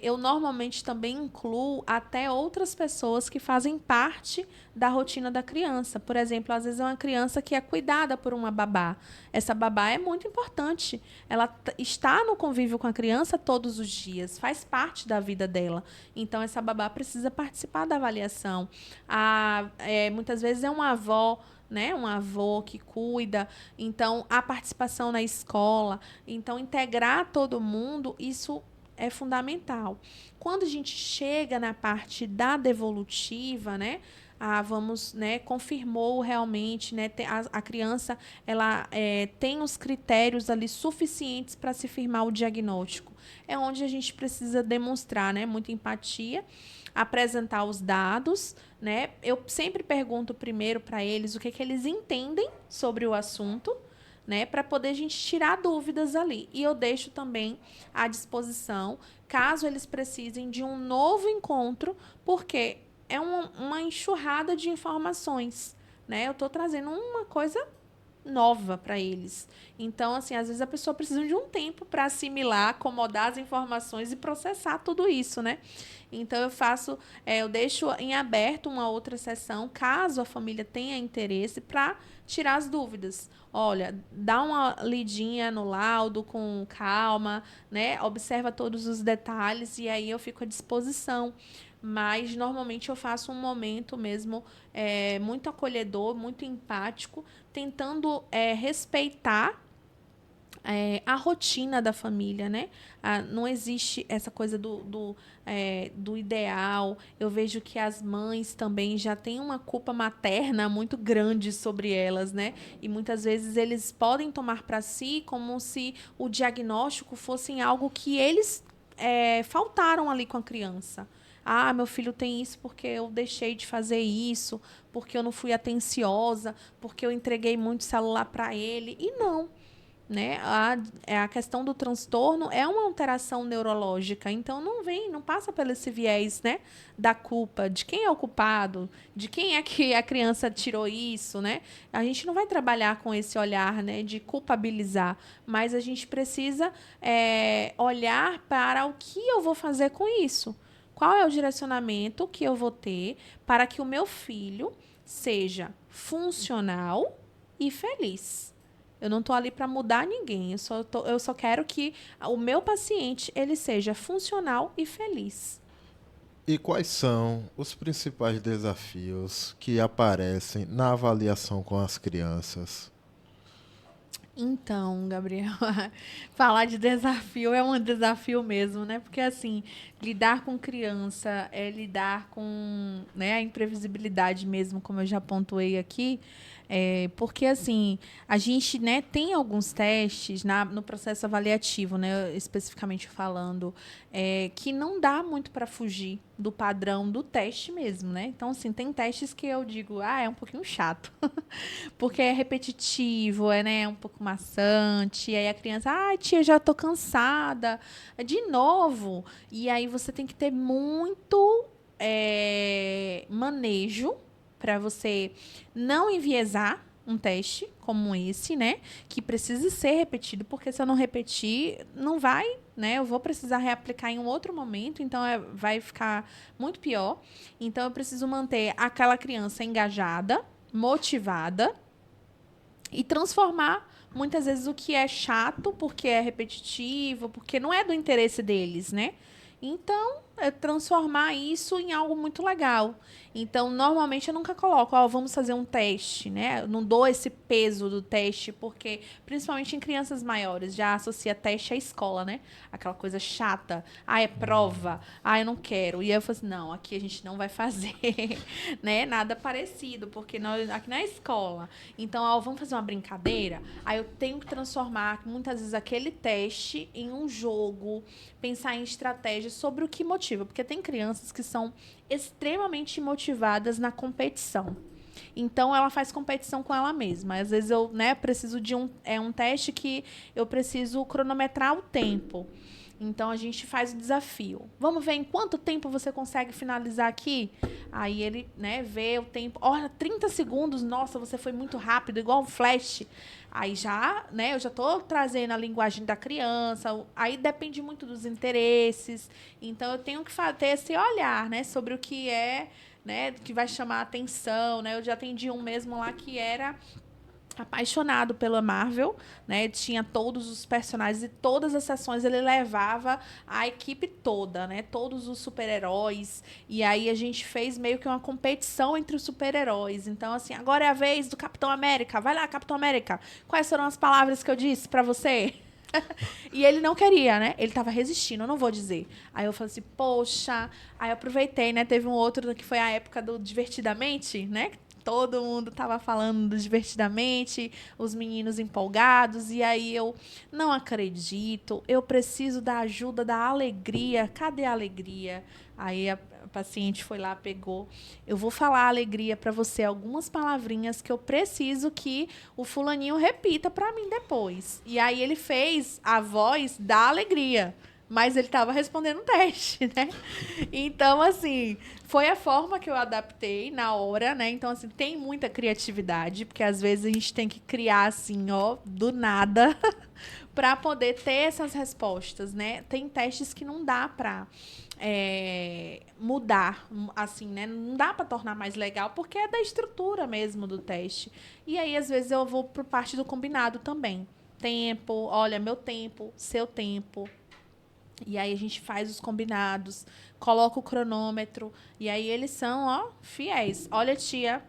Eu normalmente também incluo até outras pessoas que fazem parte da rotina da criança. Por exemplo, às vezes é uma criança que é cuidada por uma babá. Essa babá é muito importante. Ela está no convívio com a criança todos os dias, faz parte da vida dela. Então, essa babá precisa participar da avaliação. Muitas vezes é uma avó, né, um avô que cuida, então a participação na escola, então integrar todo mundo, isso é fundamental. Quando a gente chega na parte da devolutiva, né, vamos, né, confirmou realmente, né, a criança ela tem os critérios ali suficientes para se firmar o diagnóstico. É onde a gente precisa demonstrar, né, muita empatia, apresentar os dados, né? Eu sempre pergunto primeiro para eles o que eles entendem sobre o assunto, né, para poder a gente tirar dúvidas ali. E eu deixo também à disposição, caso eles precisem de um novo encontro, porque é uma enxurrada de informações, né? Eu estou trazendo uma coisa nova para eles. Então, assim, às vezes a pessoa precisa de um tempo para assimilar, acomodar as informações e processar tudo isso, né? Então, eu deixo em aberto uma outra sessão, caso a família tenha interesse, para tirar as dúvidas. Olha, dá uma lidinha no laudo com calma, né? Observa todos os detalhes e aí eu fico à disposição. Mas, normalmente, eu faço um momento mesmo muito acolhedor, muito empático, tentando respeitar a rotina da família, né? Não existe essa coisa do ideal. Eu vejo que as mães também já têm uma culpa materna muito grande sobre elas, né? E muitas vezes eles podem tomar para si como se o diagnóstico fosse algo que eles faltaram ali com a criança. Meu filho tem isso porque eu deixei de fazer isso, porque eu não fui atenciosa, porque eu entreguei muito celular para ele. E não, né? A questão do transtorno é uma alteração neurológica, então não passa pelo esse viés, né, da culpa, de quem é o culpado, de quem é que a criança tirou isso, né? A gente não vai trabalhar com esse olhar, né, de culpabilizar, mas a gente precisa olhar para o que eu vou fazer com isso. Qual é o direcionamento que eu vou ter para que o meu filho seja funcional e feliz? Eu não estou ali para mudar ninguém. Eu só quero que o meu paciente ele seja funcional e feliz. E quais são os principais desafios que aparecem na avaliação com as crianças? Então, Gabriel, falar de desafio é um desafio mesmo, né? Porque, assim, lidar com criança é lidar com, né, a imprevisibilidade mesmo, como eu já pontuei aqui. Porque, assim, a gente, né, tem alguns testes no processo avaliativo, né, especificamente falando, que não dá muito para fugir do padrão do teste mesmo, né? Então, assim, tem testes que eu digo, é um pouquinho chato, porque é repetitivo, né, um pouco maçante, e aí a criança, tia, já tô cansada, de novo. E aí você tem que ter muito manejo para você não enviesar um teste como esse, né? Que precisa ser repetido, porque se eu não repetir, não vai, né? Eu vou precisar reaplicar em um outro momento, então vai ficar muito pior. Então, eu preciso manter aquela criança engajada, motivada e transformar muitas vezes o que é chato, porque é repetitivo, porque não é do interesse deles, né? Então, é transformar isso em algo muito legal. Então, normalmente eu nunca coloco, vamos fazer um teste, né? Eu não dou esse peso do teste, porque, principalmente em crianças maiores, já associa teste à escola, né? Aquela coisa chata. É prova. Eu não quero. E aí eu falo assim, não, aqui a gente não vai fazer, né? Nada parecido, porque nós, aqui na escola. Então, vamos fazer uma brincadeira? Aí eu tenho que transformar, muitas vezes, aquele teste em um jogo, pensar em estratégias sobre o que motiva. Porque tem crianças que são extremamente motivadas na competição. Então, ela faz competição com ela mesma. Às vezes, eu preciso de um teste que eu preciso cronometrar o tempo. Então, a gente faz o desafio. Vamos ver em quanto tempo você consegue finalizar aqui? Aí ele, vê o tempo. 30 segundos. Nossa, você foi muito rápido, igual um flash. Aí já, eu já estou trazendo a linguagem da criança. Aí depende muito dos interesses. Então, eu tenho que ter esse olhar, sobre o que é, que vai chamar a atenção, Eu já atendi um mesmo lá que era apaixonado pela Marvel, Tinha todos os personagens e todas as sessões ele levava a equipe toda, Todos os super-heróis. E aí a gente fez meio que uma competição entre os super-heróis. Então, assim, agora é a vez do Capitão América. Vai lá, Capitão América. Quais foram as palavras que eu disse pra você? E ele não queria, Ele tava resistindo, eu não vou dizer. Aí eu falei assim, poxa. Aí eu aproveitei, Teve um outro que foi a época do Divertidamente, Todo mundo estava falando do Divertidamente, os meninos empolgados, e aí eu não acredito, eu preciso da ajuda da alegria. Cadê a alegria? Aí a paciente foi lá, pegou. Eu vou falar alegria para você, algumas palavrinhas que eu preciso que o fulaninho repita para mim depois. E aí ele fez a voz da alegria. Mas ele estava respondendo um teste, Então, assim, foi a forma que eu adaptei na hora, Então, assim, tem muita criatividade, porque às vezes a gente tem que criar, assim, do nada, para poder ter essas respostas, Tem testes que não dá para mudar, assim, Não dá para tornar mais legal, porque é da estrutura mesmo do teste. E aí, às vezes, eu vou por parte do combinado também. Tempo, olha, meu tempo, seu tempo. E aí a gente faz os combinados, coloca o cronômetro. E aí eles são, fiéis. Olha, tia,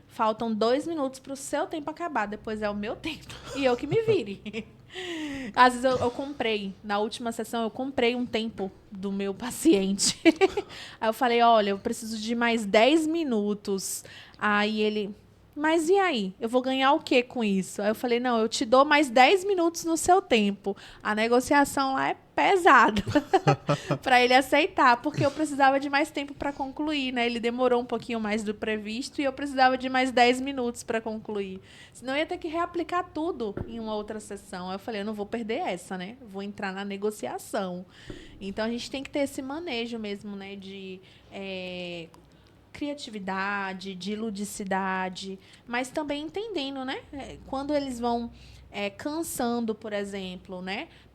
faltam 2 minutos para o seu tempo acabar. Depois é o meu tempo. E eu que me vire. Às vezes eu comprei, na última sessão, eu comprei um tempo do meu paciente. Aí eu falei, olha, eu preciso de mais 10 minutos. Aí ele... Mas e aí? Eu vou ganhar o quê com isso? Aí eu falei, não, eu te dou mais 10 minutos no seu tempo. A negociação lá é pesada para ele aceitar, porque eu precisava de mais tempo para concluir, Ele demorou um pouquinho mais do previsto e eu precisava de mais 10 minutos para concluir. Senão eu ia ter que reaplicar tudo em uma outra sessão. Aí eu falei, eu não vou perder essa, Vou entrar na negociação. Então a gente tem que ter esse manejo mesmo, de... criatividade, de ludicidade, mas também entendendo, Quando eles vão cansando, por exemplo,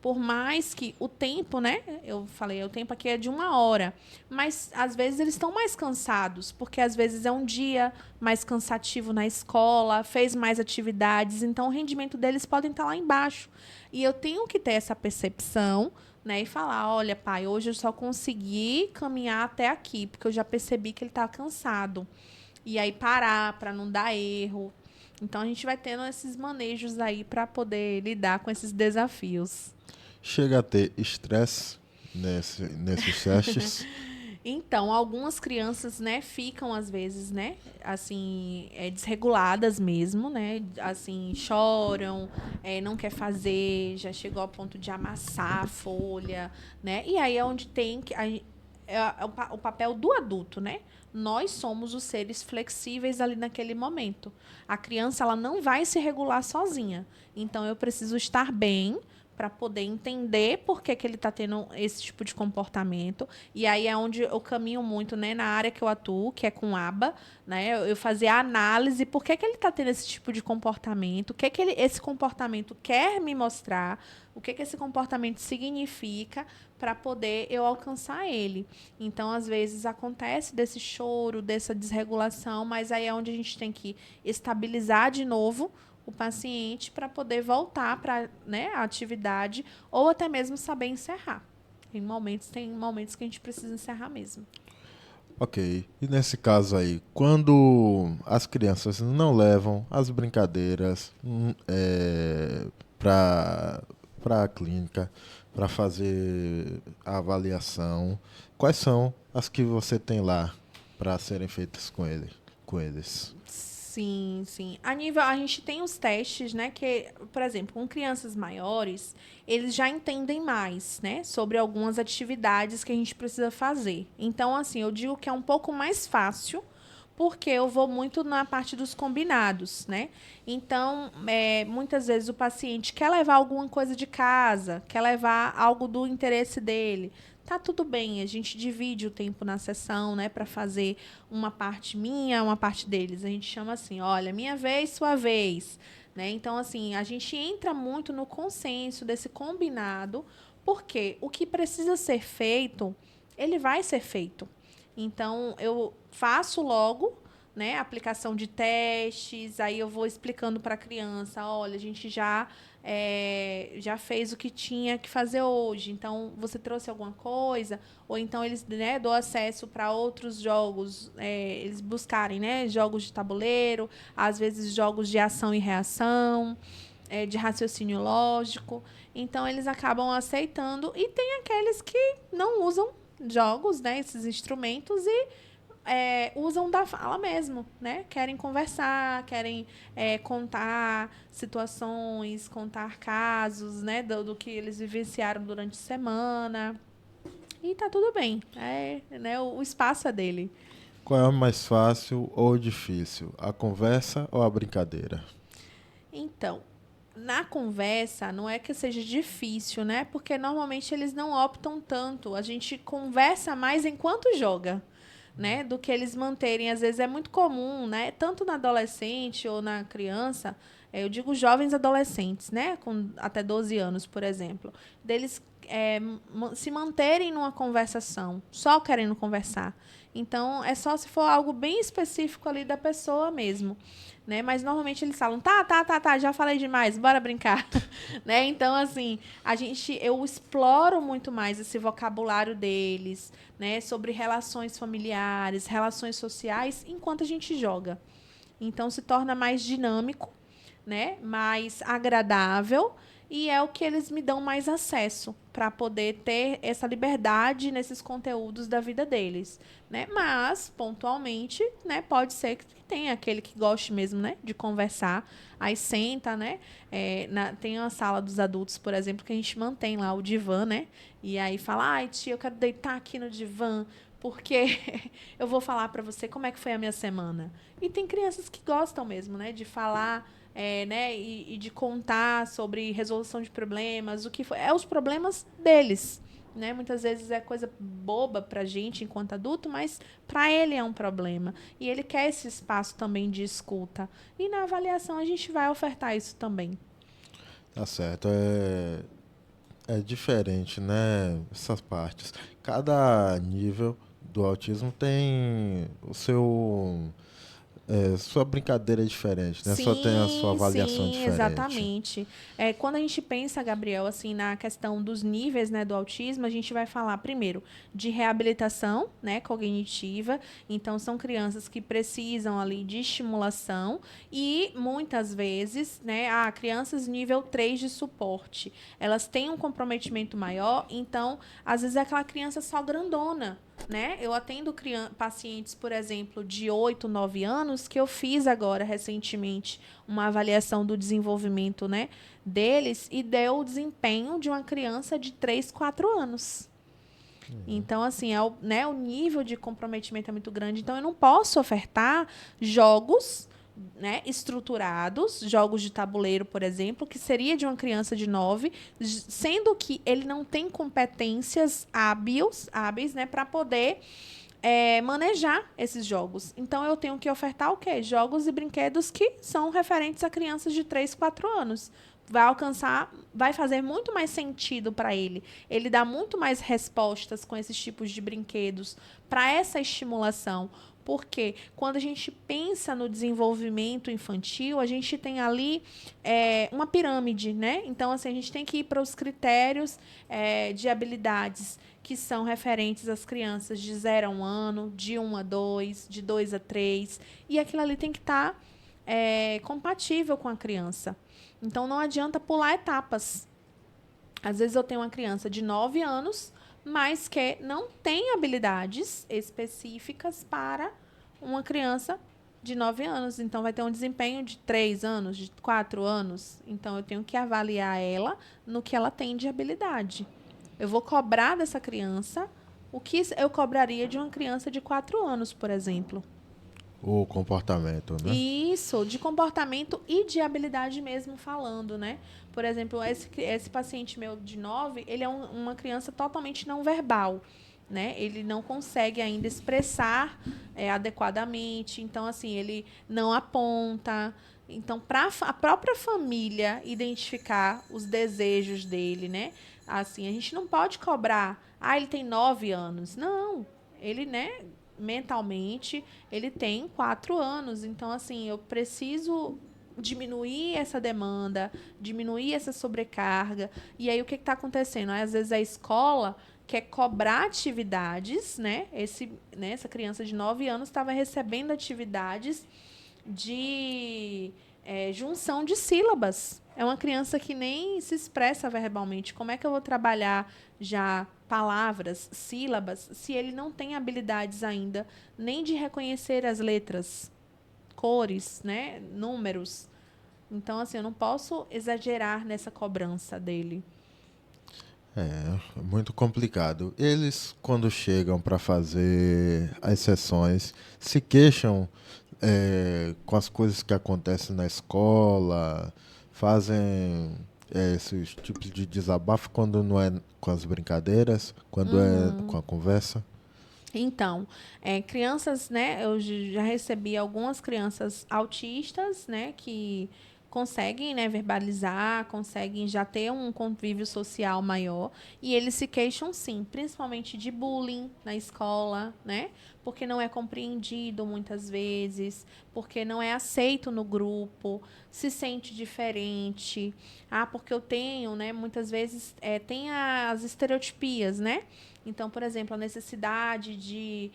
Por mais que o tempo, Eu falei, o tempo aqui é de 1 hora, mas às vezes eles estão mais cansados, porque às vezes é um dia mais cansativo na escola, fez mais atividades, então o rendimento deles podem estar lá embaixo. E eu tenho que ter essa percepção, e falar, olha, pai, hoje eu só consegui caminhar até aqui, porque eu já percebi que ele está cansado. E aí parar para não dar erro. Então a gente vai tendo esses manejos aí para poder lidar com esses desafios. Chega a ter estresse nesses testes? Então, algumas crianças, ficam às vezes, assim, desreguladas mesmo, assim, choram, não quer fazer, já chegou ao ponto de amassar a folha, E aí é onde tem que o papel do adulto, Nós somos os seres flexíveis ali naquele momento. A criança, ela não vai se regular sozinha. Então, eu preciso estar bem para poder entender por que ele está tendo esse tipo de comportamento. E aí é onde eu caminho muito, né, na área que eu atuo, que é com aba, né? Eu fazer a análise por que ele está tendo esse tipo de comportamento, o que esse comportamento quer me mostrar, o que esse comportamento significa para poder eu alcançar ele. Então, às vezes, acontece desse choro, dessa desregulação, mas aí é onde a gente tem que estabilizar de novo o paciente para poder voltar para, né, a atividade ou até mesmo saber encerrar. Tem momentos que a gente precisa encerrar mesmo. Ok. E nesse caso aí, quando as crianças não levam as brincadeiras para a clínica, para fazer a avaliação, quais são as que você tem lá para serem feitas com eles? Sim, sim. A gente tem os testes, né? Que, por exemplo, com crianças maiores, eles já entendem mais, né? Sobre algumas atividades que a gente precisa fazer. Então, assim, eu digo que é um pouco mais fácil, porque eu vou muito na parte dos combinados, né? Então, muitas vezes o paciente quer levar alguma coisa de casa, quer levar algo do interesse dele. Tá tudo bem, a gente divide o tempo na sessão, né, para fazer uma parte minha, uma parte deles. A gente chama assim, olha, minha vez, sua vez, né? Então, assim, a gente entra muito no consenso desse combinado, porque o que precisa ser feito, ele vai ser feito. Então, eu faço logo, né, a aplicação de testes, aí eu vou explicando para a criança, olha, a gente já fez o que tinha que fazer hoje, então você trouxe alguma coisa? Ou então eles, né, dão acesso para outros jogos, eles buscarem, né, jogos de tabuleiro, às vezes jogos de ação e reação, de raciocínio lógico. Então, eles acabam aceitando. E tem aqueles que não usam jogos, né, esses instrumentos, e usam da fala mesmo, né? Querem conversar, querem contar situações, contar casos, né? Do que eles vivenciaram durante a semana. E tá tudo bem. Né, o espaço é dele. Qual é o mais fácil ou difícil? A conversa ou a brincadeira? Então, na conversa, não é que seja difícil, né? Porque normalmente eles não optam tanto. A gente conversa mais enquanto joga, né? Do que eles manterem. Às vezes é muito comum, né? Tanto na adolescente ou na criança, eu digo jovens adolescentes, né? Com até 12 anos, por exemplo, deles se manterem numa conversação, só querendo conversar. Então, é só se for algo bem específico ali da pessoa mesmo, né? Mas normalmente eles falam, tá, já falei demais, bora brincar, né? Então, assim, eu exploro muito mais esse vocabulário deles, né? Sobre relações familiares, relações sociais, enquanto a gente joga. Então, se torna mais dinâmico, né? Mais agradável, e é o que eles me dão mais acesso para poder ter essa liberdade nesses conteúdos da vida deles, né? Mas pontualmente, né, pode ser que tenha aquele que goste mesmo, né, de conversar, aí senta, né? Tem uma sala dos adultos, por exemplo, que a gente mantém lá o divã, né? E aí fala, ai, tia, eu quero deitar aqui no divã, porque eu vou falar para você como é que foi a minha semana. E tem crianças que gostam mesmo, né, de falar, né, e de contar sobre resolução de problemas, o que foi, os problemas deles, né? Muitas vezes é coisa boba para a gente enquanto adulto, mas para ele é um problema. E ele quer esse espaço também de escuta. E na avaliação a gente vai ofertar isso também. Tá certo. É diferente, né? Essas partes. Cada nível do autismo tem o seu. Sua brincadeira é diferente, né? Só tem a sua Sim, avaliação sim, diferente. exatamente. Quando a gente pensa, Gabriel, assim, na questão dos níveis, né, do autismo, a gente vai falar primeiro de reabilitação, né, cognitiva. Então, são crianças que precisam ali de estimulação e muitas vezes, né, crianças nível 3 de suporte. Elas têm um comprometimento maior, então, às vezes é aquela criança só grandona, né? Eu atendo pacientes, por exemplo, de 8, 9 anos, que eu fiz agora, recentemente, uma avaliação do desenvolvimento, né, deles e deu o desempenho de uma criança de 3, 4 anos. Então, assim, o nível de comprometimento é muito grande. Então, eu não posso ofertar jogos, né, estruturados, jogos de tabuleiro, por exemplo, que seria de uma criança de 9, sendo que ele não tem competências hábeis, né, para poder manejar esses jogos. Então, eu tenho que ofertar o quê? Jogos e brinquedos que são referentes a crianças de 3, 4 anos. Vai alcançar, vai fazer muito mais sentido para ele. Ele dá muito mais respostas com esses tipos de brinquedos para essa estimulação. Porque quando a gente pensa no desenvolvimento infantil, a gente tem ali uma pirâmide, né? Então, assim, a gente tem que ir para os critérios de habilidades que são referentes às crianças de 0 a 1 ano, de 1 a 2, de 2 a 3. E aquilo ali tem que estar compatível com a criança. Então, não adianta pular etapas. Às vezes, eu tenho uma criança de 9 anos, mas que não tem habilidades específicas para uma criança de 9 anos. Então, vai ter um desempenho de 3 anos, de 4 anos. Então, eu tenho que avaliar ela no que ela tem de habilidade. Eu vou cobrar dessa criança o que eu cobraria de uma criança de 4 anos, por exemplo. O comportamento, né? Isso, de comportamento e de habilidade mesmo falando, né? Por exemplo, esse paciente meu de 9, ele é uma criança totalmente não verbal, né? Ele não consegue ainda expressar adequadamente. Então, assim, ele não aponta. Então, para a própria família identificar os desejos dele, né? Assim, a gente não pode cobrar, ele tem 9 anos. Não, ele, né? Mentalmente, ele tem 4 anos. Então, assim, eu preciso diminuir essa demanda, diminuir essa sobrecarga. E aí, o que está acontecendo? Às vezes, a escola quer cobrar atividades, né? Essa criança de 9 anos estava recebendo atividades de junção de sílabas. É uma criança que nem se expressa verbalmente. Como é que eu vou trabalhar já palavras, sílabas, se ele não tem habilidades ainda nem de reconhecer as letras, cores, né, números? Então, assim, eu não posso exagerar nessa cobrança dele. É muito complicado. Eles, quando chegam para fazer as sessões, se queixam com as coisas que acontecem na escola, fazem esses tipos de desabafo quando não é com as brincadeiras, quando é com a conversa. Então, crianças, né? Eu já recebi algumas crianças autistas, né? Que conseguem, né, verbalizar, conseguem já ter um convívio social maior. E eles se queixam, sim, principalmente de bullying na escola, né? Porque não é compreendido muitas vezes, porque não é aceito no grupo, se sente diferente. Porque eu tenho, né? Muitas vezes tem as estereotipias, né? Então, por exemplo, a necessidade de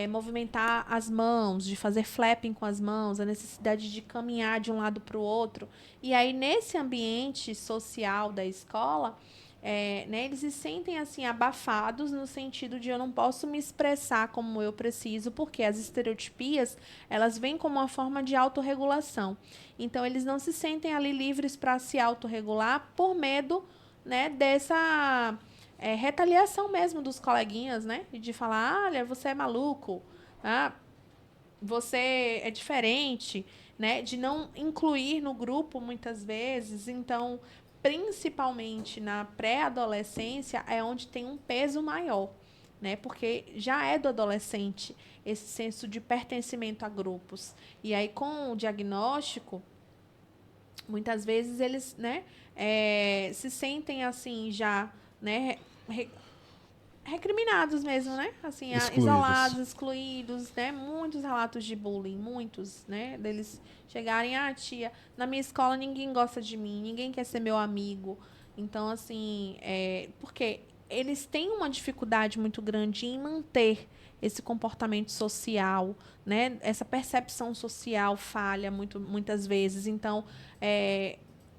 movimentar as mãos, de fazer flapping com as mãos, a necessidade de caminhar de um lado para o outro. E aí, nesse ambiente social da escola, né, eles se sentem assim abafados no sentido de eu não posso me expressar como eu preciso, porque as estereotipias elas vêm como uma forma de autorregulação. Então, eles não se sentem ali livres para se autorregular por medo, né, dessa retaliação mesmo dos coleguinhas, né? De falar, olha, você é maluco, você é diferente, né? De não incluir no grupo muitas vezes. Então, principalmente na pré-adolescência, é onde tem um peso maior, né? Porque já é do adolescente esse senso de pertencimento a grupos. E aí, com o diagnóstico, muitas vezes eles, né, se sentem assim já, né, recriminados mesmo, né? Assim, Excluídos. isolados, excluídos, né? Muitos relatos de bullying, muitos, né? Deles chegarem, tia, na minha escola ninguém gosta de mim, ninguém quer ser meu amigo. Então, assim, porque eles têm uma dificuldade muito grande em manter esse comportamento social, né? Essa percepção social falha muitas vezes. Então,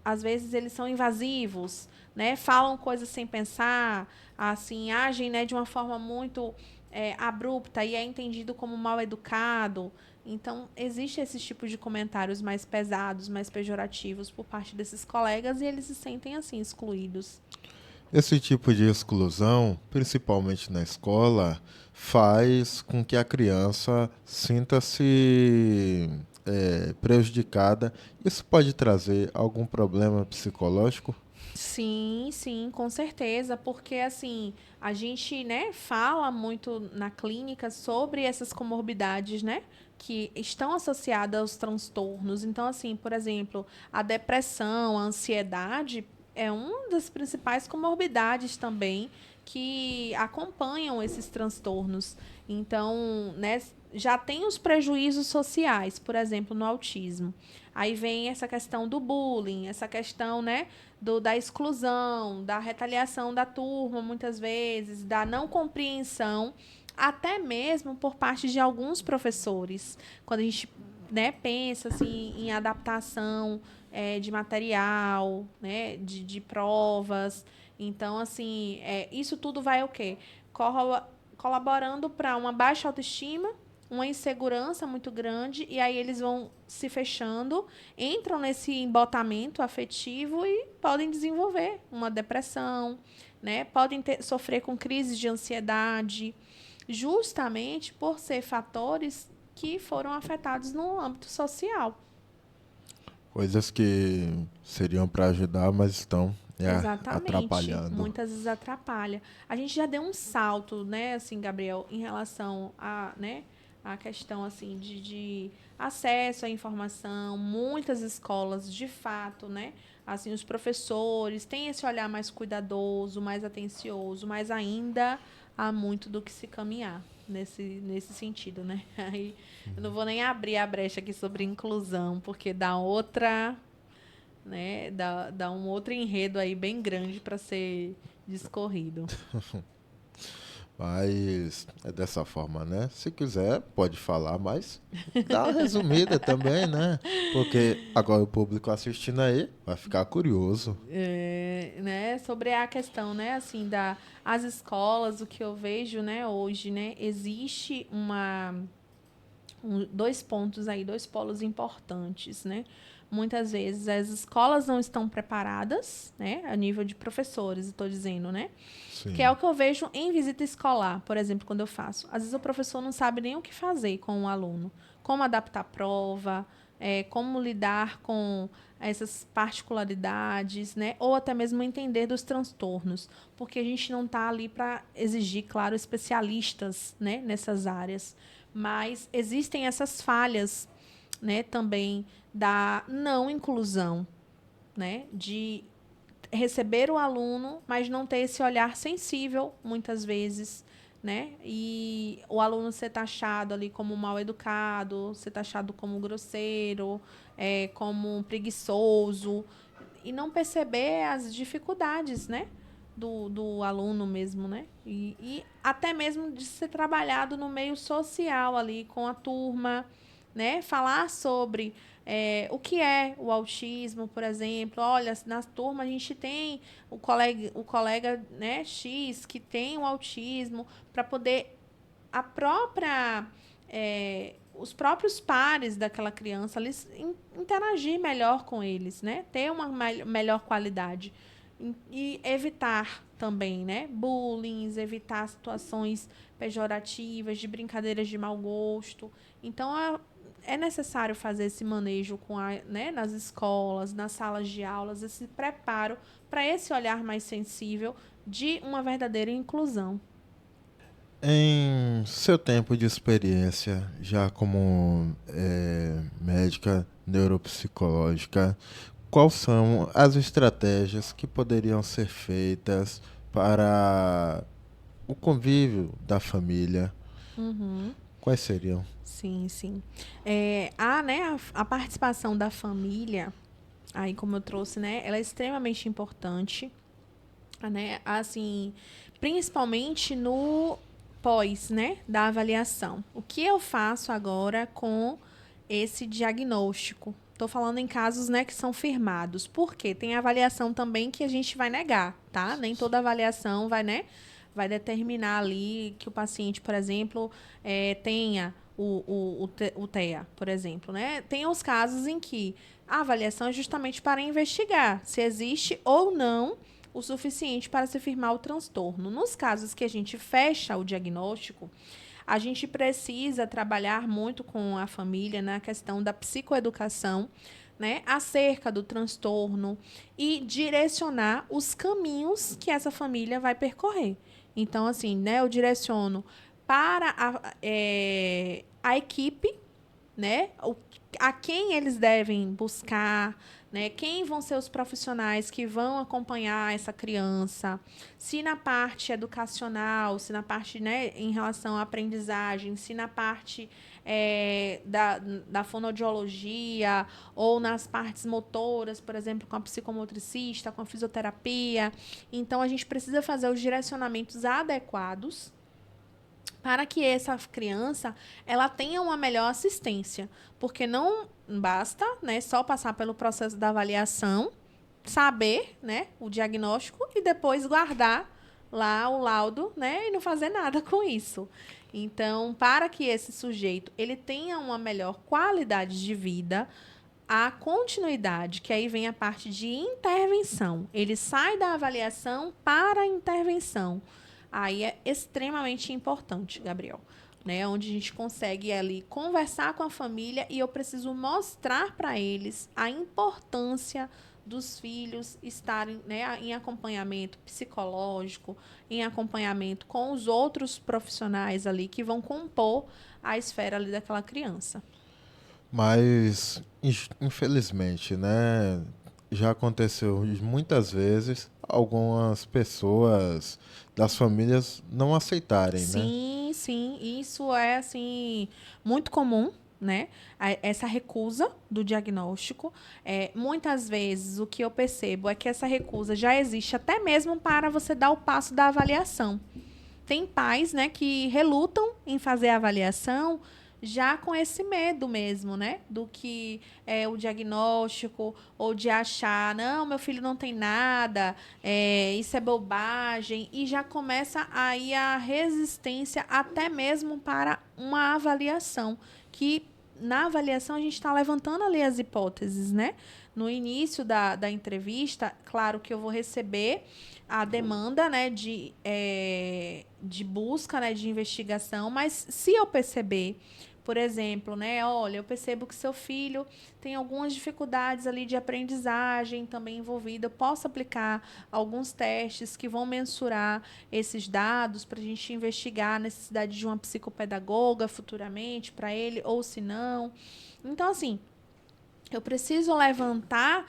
às vezes eles são invasivos, né? Falam coisas sem pensar, assim, agem, né, de uma forma muito abrupta e é entendido como mal educado. Então, existe esse tipo de comentários mais pesados, mais pejorativos por parte desses colegas e eles se sentem assim excluídos. Esse tipo de exclusão, principalmente na escola, faz com que a criança sinta-se prejudicada, isso pode trazer algum problema psicológico? Sim, sim, com certeza, porque assim, a gente, né, fala muito na clínica sobre essas comorbidades, né, que estão associadas aos transtornos. Então, assim, por exemplo, a depressão, a ansiedade é uma das principais comorbidades também que acompanham esses transtornos. Então, né, já tem os prejuízos sociais, por exemplo, no autismo. Aí vem essa questão do bullying, essa questão, né, da exclusão, da retaliação da turma, muitas vezes, da não compreensão, até mesmo por parte de alguns professores. Quando a gente, né, pensa assim, em adaptação de material, né, de provas. Então, assim, isso tudo vai o quê? Colaborando para uma baixa autoestima, uma insegurança muito grande, e aí eles vão se fechando, entram nesse embotamento afetivo e podem desenvolver uma depressão, né? Podem sofrer com crises de ansiedade, justamente por ser fatores que foram afetados no âmbito social. Coisas que seriam para ajudar, mas estão Exatamente, atrapalhando. muitas vezes atrapalha. A gente já deu um salto, né, assim, Gabriel, em relação a, né, a questão assim de acesso à informação. Muitas escolas, de fato, né, assim, os professores têm esse olhar mais cuidadoso, mais atencioso, mas ainda há muito do que se caminhar nesse sentido, né? Aí eu não vou nem abrir a brecha aqui sobre inclusão, porque dá outra, né? Dá um outro enredo aí bem grande para ser discorrido. Mas é dessa forma, né? Se quiser, pode falar, mas dá uma resumida também, né? Porque agora o público assistindo aí vai ficar curioso. Né, sobre a questão, né, assim, as escolas, o que eu vejo, né, hoje, né, existe dois pontos aí, dois polos importantes, né? Muitas vezes as escolas não estão preparadas, né, a nível de professores, estou dizendo, né? Que é Sim. o que eu vejo em visita escolar, por exemplo, quando eu faço. Às vezes o professor não sabe nem o que fazer com o aluno, como adaptar a prova, como lidar com essas particularidades, né? Ou até mesmo entender dos transtornos, porque a gente não está ali para exigir, claro, especialistas, né, nessas áreas, mas existem essas falhas, né, também da não inclusão, né, de receber o aluno, mas não ter esse olhar sensível, muitas vezes, né? E o aluno ser taxado ali como mal educado, ser taxado como grosseiro, como preguiçoso, e não perceber as dificuldades, né? Do aluno mesmo, né? E até mesmo de ser trabalhado no meio social ali com a turma, né? Falar sobre o que é o autismo, por exemplo. Olha, na turma a gente tem o colega, né, X que tem o autismo, para poder a própria os próprios pares daquela criança eles interagir melhor com eles, né? Ter uma melhor qualidade e evitar também, né, bullying, evitar situações pejorativas, de brincadeiras de mau gosto. Então é necessário fazer esse manejo né, nas escolas, nas salas de aulas, esse preparo para esse olhar mais sensível de uma verdadeira inclusão. Em seu tempo de experiência, já como médica neuropsicológica, quais são as estratégias que poderiam ser feitas para o convívio da família? Uhum. Quais seriam? Sim, sim. Né, a participação da família, aí como eu trouxe, né, ela é extremamente importante, né, assim, principalmente no pós, né, da avaliação. O que eu faço agora com esse diagnóstico? Estou falando em casos, né, que são firmados. Por quê? Tem avaliação também que a gente vai negar, tá? Nem toda avaliação vai, né, vai determinar ali que o paciente, por exemplo, tenha o TEA, por exemplo, né? Tem os casos em que a avaliação é justamente para investigar se existe ou não o suficiente para se firmar o transtorno. Nos casos que a gente fecha o diagnóstico, A gente precisa trabalhar muito com a família na questão da psicoeducação, né, acerca do transtorno e direcionar os caminhos que essa família vai percorrer. Então, assim, né, eu direciono para a equipe, né, a quem eles devem buscar, né, quem vão ser os profissionais que vão acompanhar essa criança, se na parte educacional, se na parte, né, em relação à aprendizagem, se na parte da fonoaudiologia ou nas partes motoras, por exemplo, com a psicomotricista, com a fisioterapia. Então, a gente precisa fazer os direcionamentos adequados para que essa criança ela tenha uma melhor assistência, porque não basta, né, só passar pelo processo da avaliação, saber, né, o diagnóstico e depois guardar lá o laudo, né, e não fazer nada com isso. Então, para que esse sujeito ele tenha uma melhor qualidade de vida, a continuidade, que aí vem a parte de intervenção. Ele sai da avaliação para a intervenção. Aí é extremamente importante, Gabriel, né? Onde a gente consegue ali conversar com a família e eu preciso mostrar para eles a importância dos filhos estarem, né, em acompanhamento psicológico, em acompanhamento com os outros profissionais ali que vão compor a esfera ali daquela criança. Mas, infelizmente, né, já aconteceu muitas vezes algumas pessoas das famílias não aceitarem, né? Sim, sim, isso é assim muito comum, né? Essa recusa do diagnóstico. Muitas vezes o que eu percebo é que essa recusa já existe até mesmo para você dar o passo da avaliação. Tem pais, né, que relutam em fazer a avaliação já com esse medo mesmo, né, do que é o diagnóstico ou de achar, não, meu filho não tem nada, isso é bobagem, e já começa aí a resistência até mesmo para uma avaliação, que na avaliação a gente está levantando ali as hipóteses, né? No início da entrevista, claro que eu vou receber a demanda, né, de busca, né, de investigação, mas se eu perceber, por exemplo, né, olha, eu percebo que seu filho tem algumas dificuldades ali de aprendizagem também envolvida, eu posso aplicar alguns testes que vão mensurar esses dados para a gente investigar a necessidade de uma psicopedagoga futuramente para ele, ou se não. Então, assim, eu preciso levantar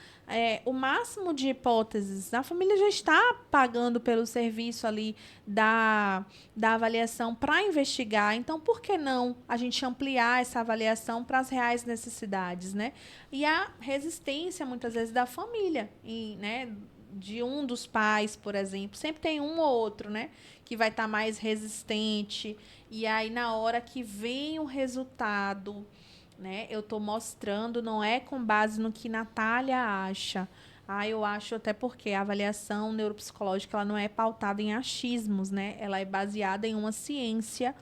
o máximo de hipóteses. A família já está pagando pelo serviço ali da avaliação para investigar. Então, por que não a gente ampliar essa avaliação para as reais necessidades, né? E a resistência, muitas vezes, da família, né? De um dos pais, por exemplo. Sempre tem um ou outro, né? Que vai estar mais resistente. E aí, na hora que vem o resultado, né, eu estou mostrando, não é com base no que Natália acha. Eu acho até porque a avaliação neuropsicológica ela não é pautada em achismos, né? Ela é baseada em uma ciência.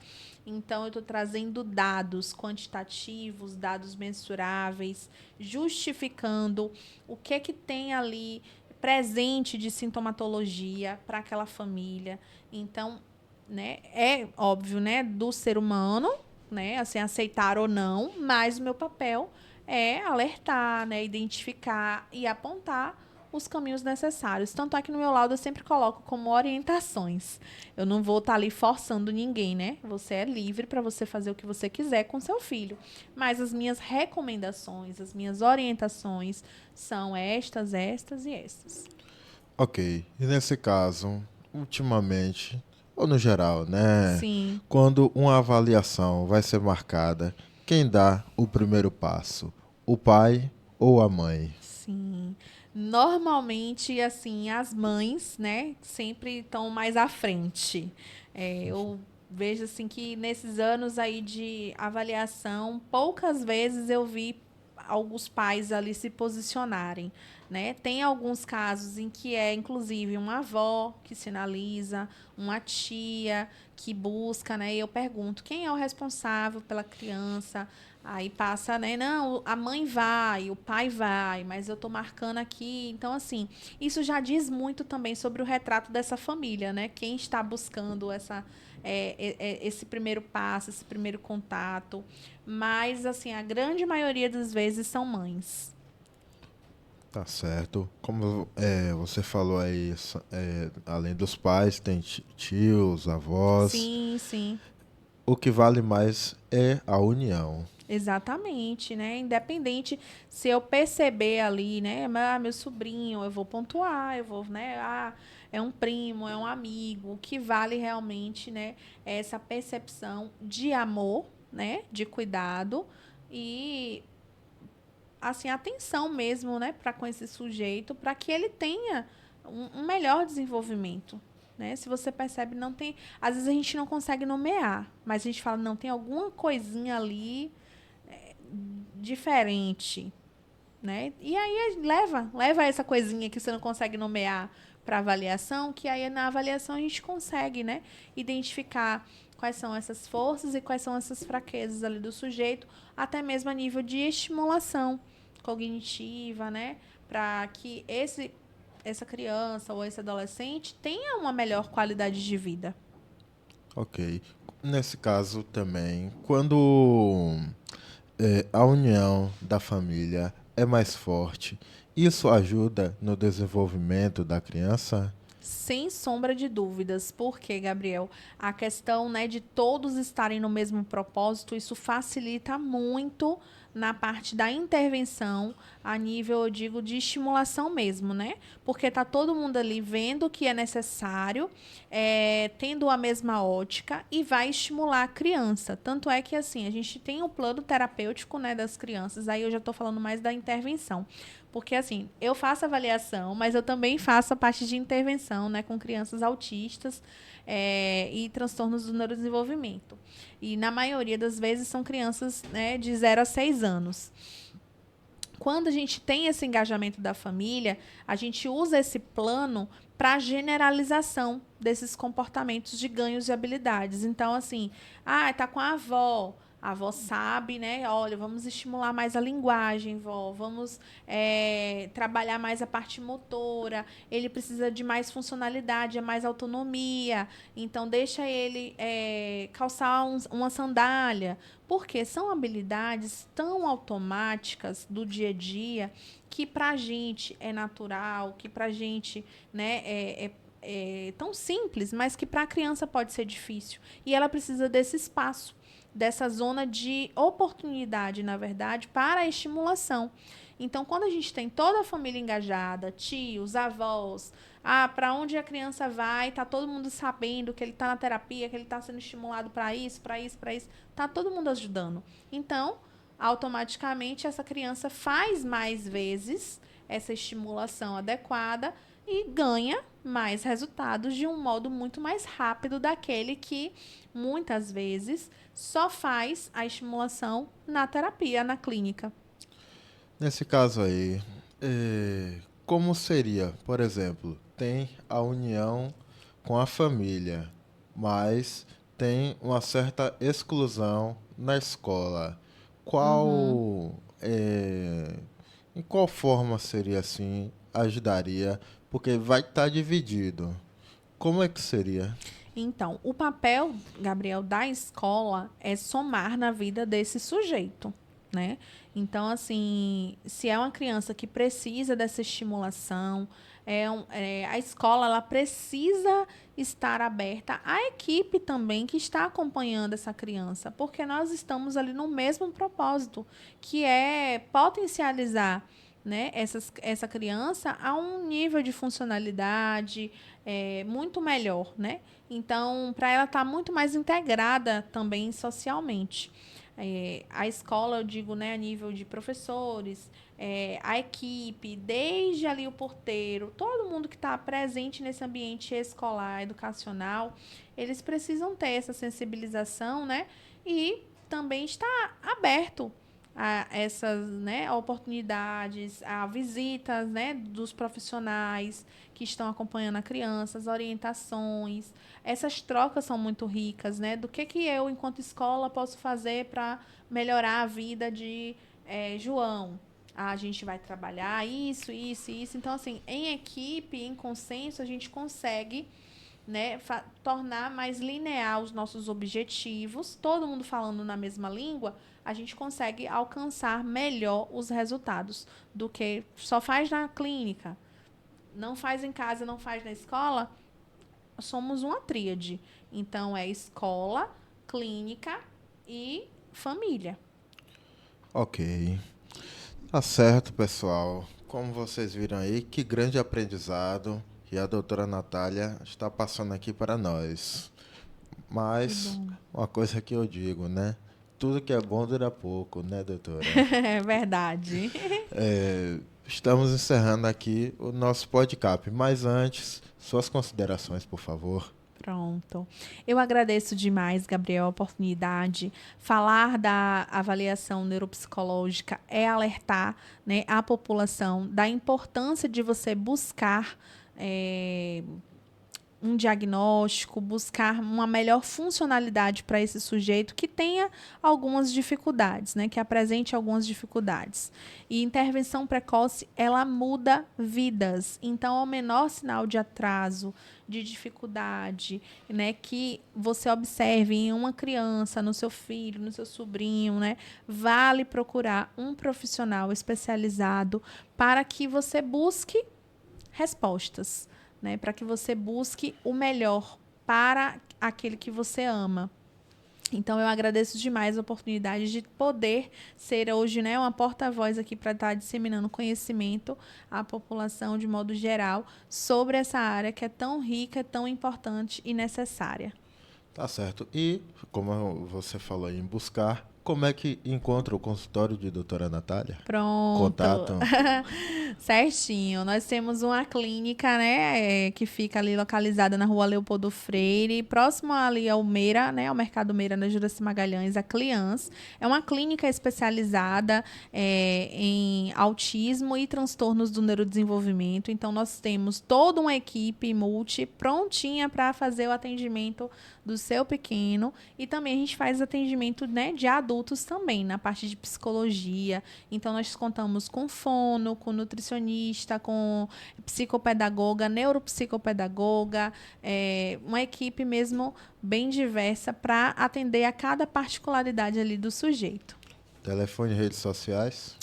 Então, eu estou trazendo dados quantitativos, dados mensuráveis, justificando o que tem ali presente de sintomatologia para aquela família. Então, né, é óbvio, né, do ser humano, né, assim, aceitar ou não, mas o meu papel é alertar, né, identificar e apontar os caminhos necessários. Tanto é que no meu laudo eu sempre coloco como orientações. Eu não vou estar ali forçando ninguém, né? Você é livre para você fazer o que você quiser com seu filho. Mas as minhas recomendações, as minhas orientações são estas, estas e estas. Ok. E nesse caso, ultimamente, ou no geral, né? Sim. Quando uma avaliação vai ser marcada, quem dá o primeiro passo? O pai ou a mãe? Sim. Normalmente, assim, as mães, né, sempre estão mais à frente. Eu vejo, assim, que nesses anos aí de avaliação, poucas vezes eu vi alguns pais ali se posicionarem, né? Tem alguns casos em que é, inclusive, uma avó que sinaliza, uma tia que busca, né? E eu pergunto, quem é o responsável pela criança? Aí passa, né? Não, a mãe vai, o pai vai, mas eu tô marcando aqui. Então, assim, isso já diz muito também sobre o retrato dessa família, né? Quem está buscando esse primeiro passo, esse primeiro contato. Mas, assim, a grande maioria das vezes são mães. Tá certo. Como você falou aí, além dos pais, tem tios, avós. Sim, sim. O que vale mais é a união. Exatamente, né? Independente se eu perceber ali, né? Meu sobrinho, eu vou pontuar, eu vou, né? Ah, é um primo, é um amigo. O que vale realmente, né? É essa percepção de amor, né? De cuidado e, assim, atenção mesmo, né? Para com esse sujeito, para que ele tenha um melhor desenvolvimento. Né? Se você percebe, não tem. Às vezes a gente não consegue nomear, mas a gente fala, não, tem alguma coisinha ali diferente, né? E aí leva essa coisinha que você não consegue nomear para avaliação, que aí na avaliação a gente consegue, né, identificar quais são essas forças e quais são essas fraquezas ali do sujeito, até mesmo a nível de estimulação cognitiva, né, para que essa criança ou esse adolescente tenha uma melhor qualidade de vida. Ok. Nesse caso também, quando a união da família é mais forte, isso ajuda no desenvolvimento da criança? Sem sombra de dúvidas, porque, Gabriel, a questão, né, de todos estarem no mesmo propósito, isso facilita muito na parte da intervenção, a nível, eu digo, de estimulação mesmo, né? Porque tá todo mundo ali vendo o que é necessário, tendo a mesma ótica e vai estimular a criança. Tanto é que, assim, a gente tem o plano terapêutico, né, das crianças, aí eu já estou falando mais da intervenção. Porque, assim, eu faço avaliação, mas eu também faço a parte de intervenção, né, com crianças autistas e transtornos do neurodesenvolvimento. E, na maioria das vezes, são crianças, né, de 0 a 6 anos. Quando a gente tem esse engajamento da família, a gente usa esse plano para generalização desses comportamentos de ganhos de habilidades. Então, assim, tá com a avó. A avó sabe, né? Olha, vamos estimular mais a linguagem, vó. Vamos trabalhar mais a parte motora. Ele precisa de mais funcionalidade, mais autonomia. Então, deixa ele calçar uma sandália. Porque são habilidades tão automáticas do dia a dia que para a gente é natural, que para a gente, né, é tão simples, mas que para a criança pode ser difícil. E ela precisa desse espaço, dessa zona de oportunidade, na verdade, para a estimulação. Então, quando a gente tem toda a família engajada, tios, avós, para onde a criança vai, tá todo mundo sabendo que ele está na terapia, que ele está sendo estimulado para isso, para isso, para isso, tá todo mundo ajudando. Então, automaticamente essa criança faz mais vezes essa estimulação adequada e ganha mais resultados de um modo muito mais rápido daquele que muitas vezes só faz a estimulação na terapia, na clínica. Nesse caso aí, como seria, por exemplo, tem a união com a família, mas tem uma certa exclusão na escola. Uhum. Qual, em qual forma seria assim, ajudaria? Porque vai estar dividido. Como é que seria? Então, o papel, Gabriel, da escola é somar na vida desse sujeito, né? Então, assim, se é uma criança que precisa dessa estimulação, a escola ela precisa estar aberta à equipe também que está acompanhando essa criança, porque nós estamos ali no mesmo propósito, que é potencializar, né, essa criança a um nível de funcionalidade muito melhor, né? Então, para ela estar muito mais integrada também socialmente. A escola, eu digo, né, a nível de professores, a equipe, desde ali o porteiro, todo mundo que está presente nesse ambiente escolar, educacional, eles precisam ter essa sensibilização, né? E também estar aberto essas, né, oportunidades, a visitas, né, dos profissionais que estão acompanhando a criança, as orientações. Essas trocas são muito ricas, né? Do que eu, enquanto escola, posso fazer para melhorar a vida de João. A gente vai trabalhar isso, isso, isso. Então, assim, em equipe, em consenso, a gente consegue, né, tornar mais linear os nossos objetivos. Todo mundo falando na mesma língua, a gente consegue alcançar melhor os resultados do que só faz na clínica, não faz em casa, não faz na escola. Somos uma tríade. Então, é escola, clínica e família. Ok. Tá certo, pessoal. Como vocês viram aí, que grande aprendizado que a doutora Natália está passando aqui para nós. Mas, uma coisa que eu digo, né? Tudo que é bom dura pouco, né, doutora? É verdade. Estamos encerrando aqui o nosso podcast. Mas antes, suas considerações, por favor. Pronto. Eu agradeço demais, Gabriel, a oportunidade. Falar da avaliação neuropsicológica é alertar, né, a população da importância de você buscar um diagnóstico, buscar uma melhor funcionalidade para esse sujeito que tenha algumas dificuldades, né, que apresente algumas dificuldades. E intervenção precoce, ela muda vidas. Então, ao menor sinal de atraso, de dificuldade, né, que você observe em uma criança, no seu filho, no seu sobrinho, né, vale procurar um profissional especializado para que você busque respostas, né, para que você busque o melhor para aquele que você ama. Então, eu agradeço demais a oportunidade de poder ser hoje, né, uma porta-voz aqui para estar disseminando conhecimento à população de modo geral sobre essa área que é tão rica, tão importante e necessária. Tá certo. E, como você falou em buscar, como é que encontra o consultório de doutora Natália? Pronto. Contato. Certinho. Nós temos uma clínica, né, que fica ali localizada na Rua Leopoldo Freire, próximo ali ao Meira, né, ao Mercado Meira, na Juraci Magalhães, a Clians. É uma clínica especializada em autismo e transtornos do neurodesenvolvimento. Então, nós temos toda uma equipe multi prontinha para fazer o atendimento do seu pequeno, e também a gente faz atendimento, né, de adultos também, na parte de psicologia. Então, nós contamos com fono, com nutricionista, com psicopedagoga, neuropsicopedagoga, uma equipe mesmo bem diversa para atender a cada particularidade ali do sujeito. Telefone e redes sociais?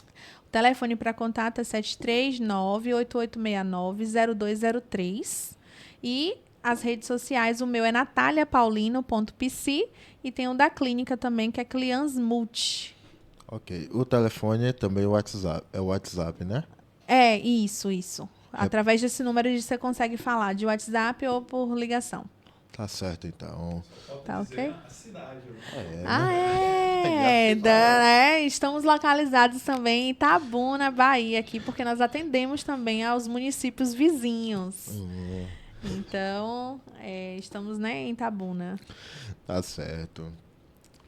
O telefone para contato é 739-8869-0203 e as redes sociais, o meu é nataliapaulino.pc e tem o da clínica também, que é Clians Multi. Ok. O telefone também é o WhatsApp, né? É, isso. Através desse número você consegue falar de WhatsApp ou por ligação. Tá certo, então. Tá ok? A cidade. Estamos localizados também em Itabuna, Bahia, aqui, porque nós atendemos também aos municípios vizinhos. Então, estamos, né, em Itabuna. Tá certo.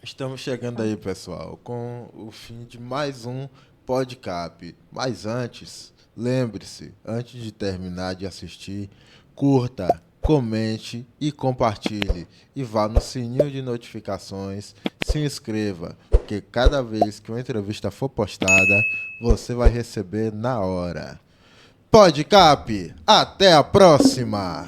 Estamos chegando aí, pessoal, com o fim de mais um podcast. Mas antes, lembre-se, antes de terminar de assistir, curta, comente e compartilhe. E vá no sininho de notificações, se inscreva, porque cada vez que uma entrevista for postada, você vai receber na hora. Podcast, até a próxima!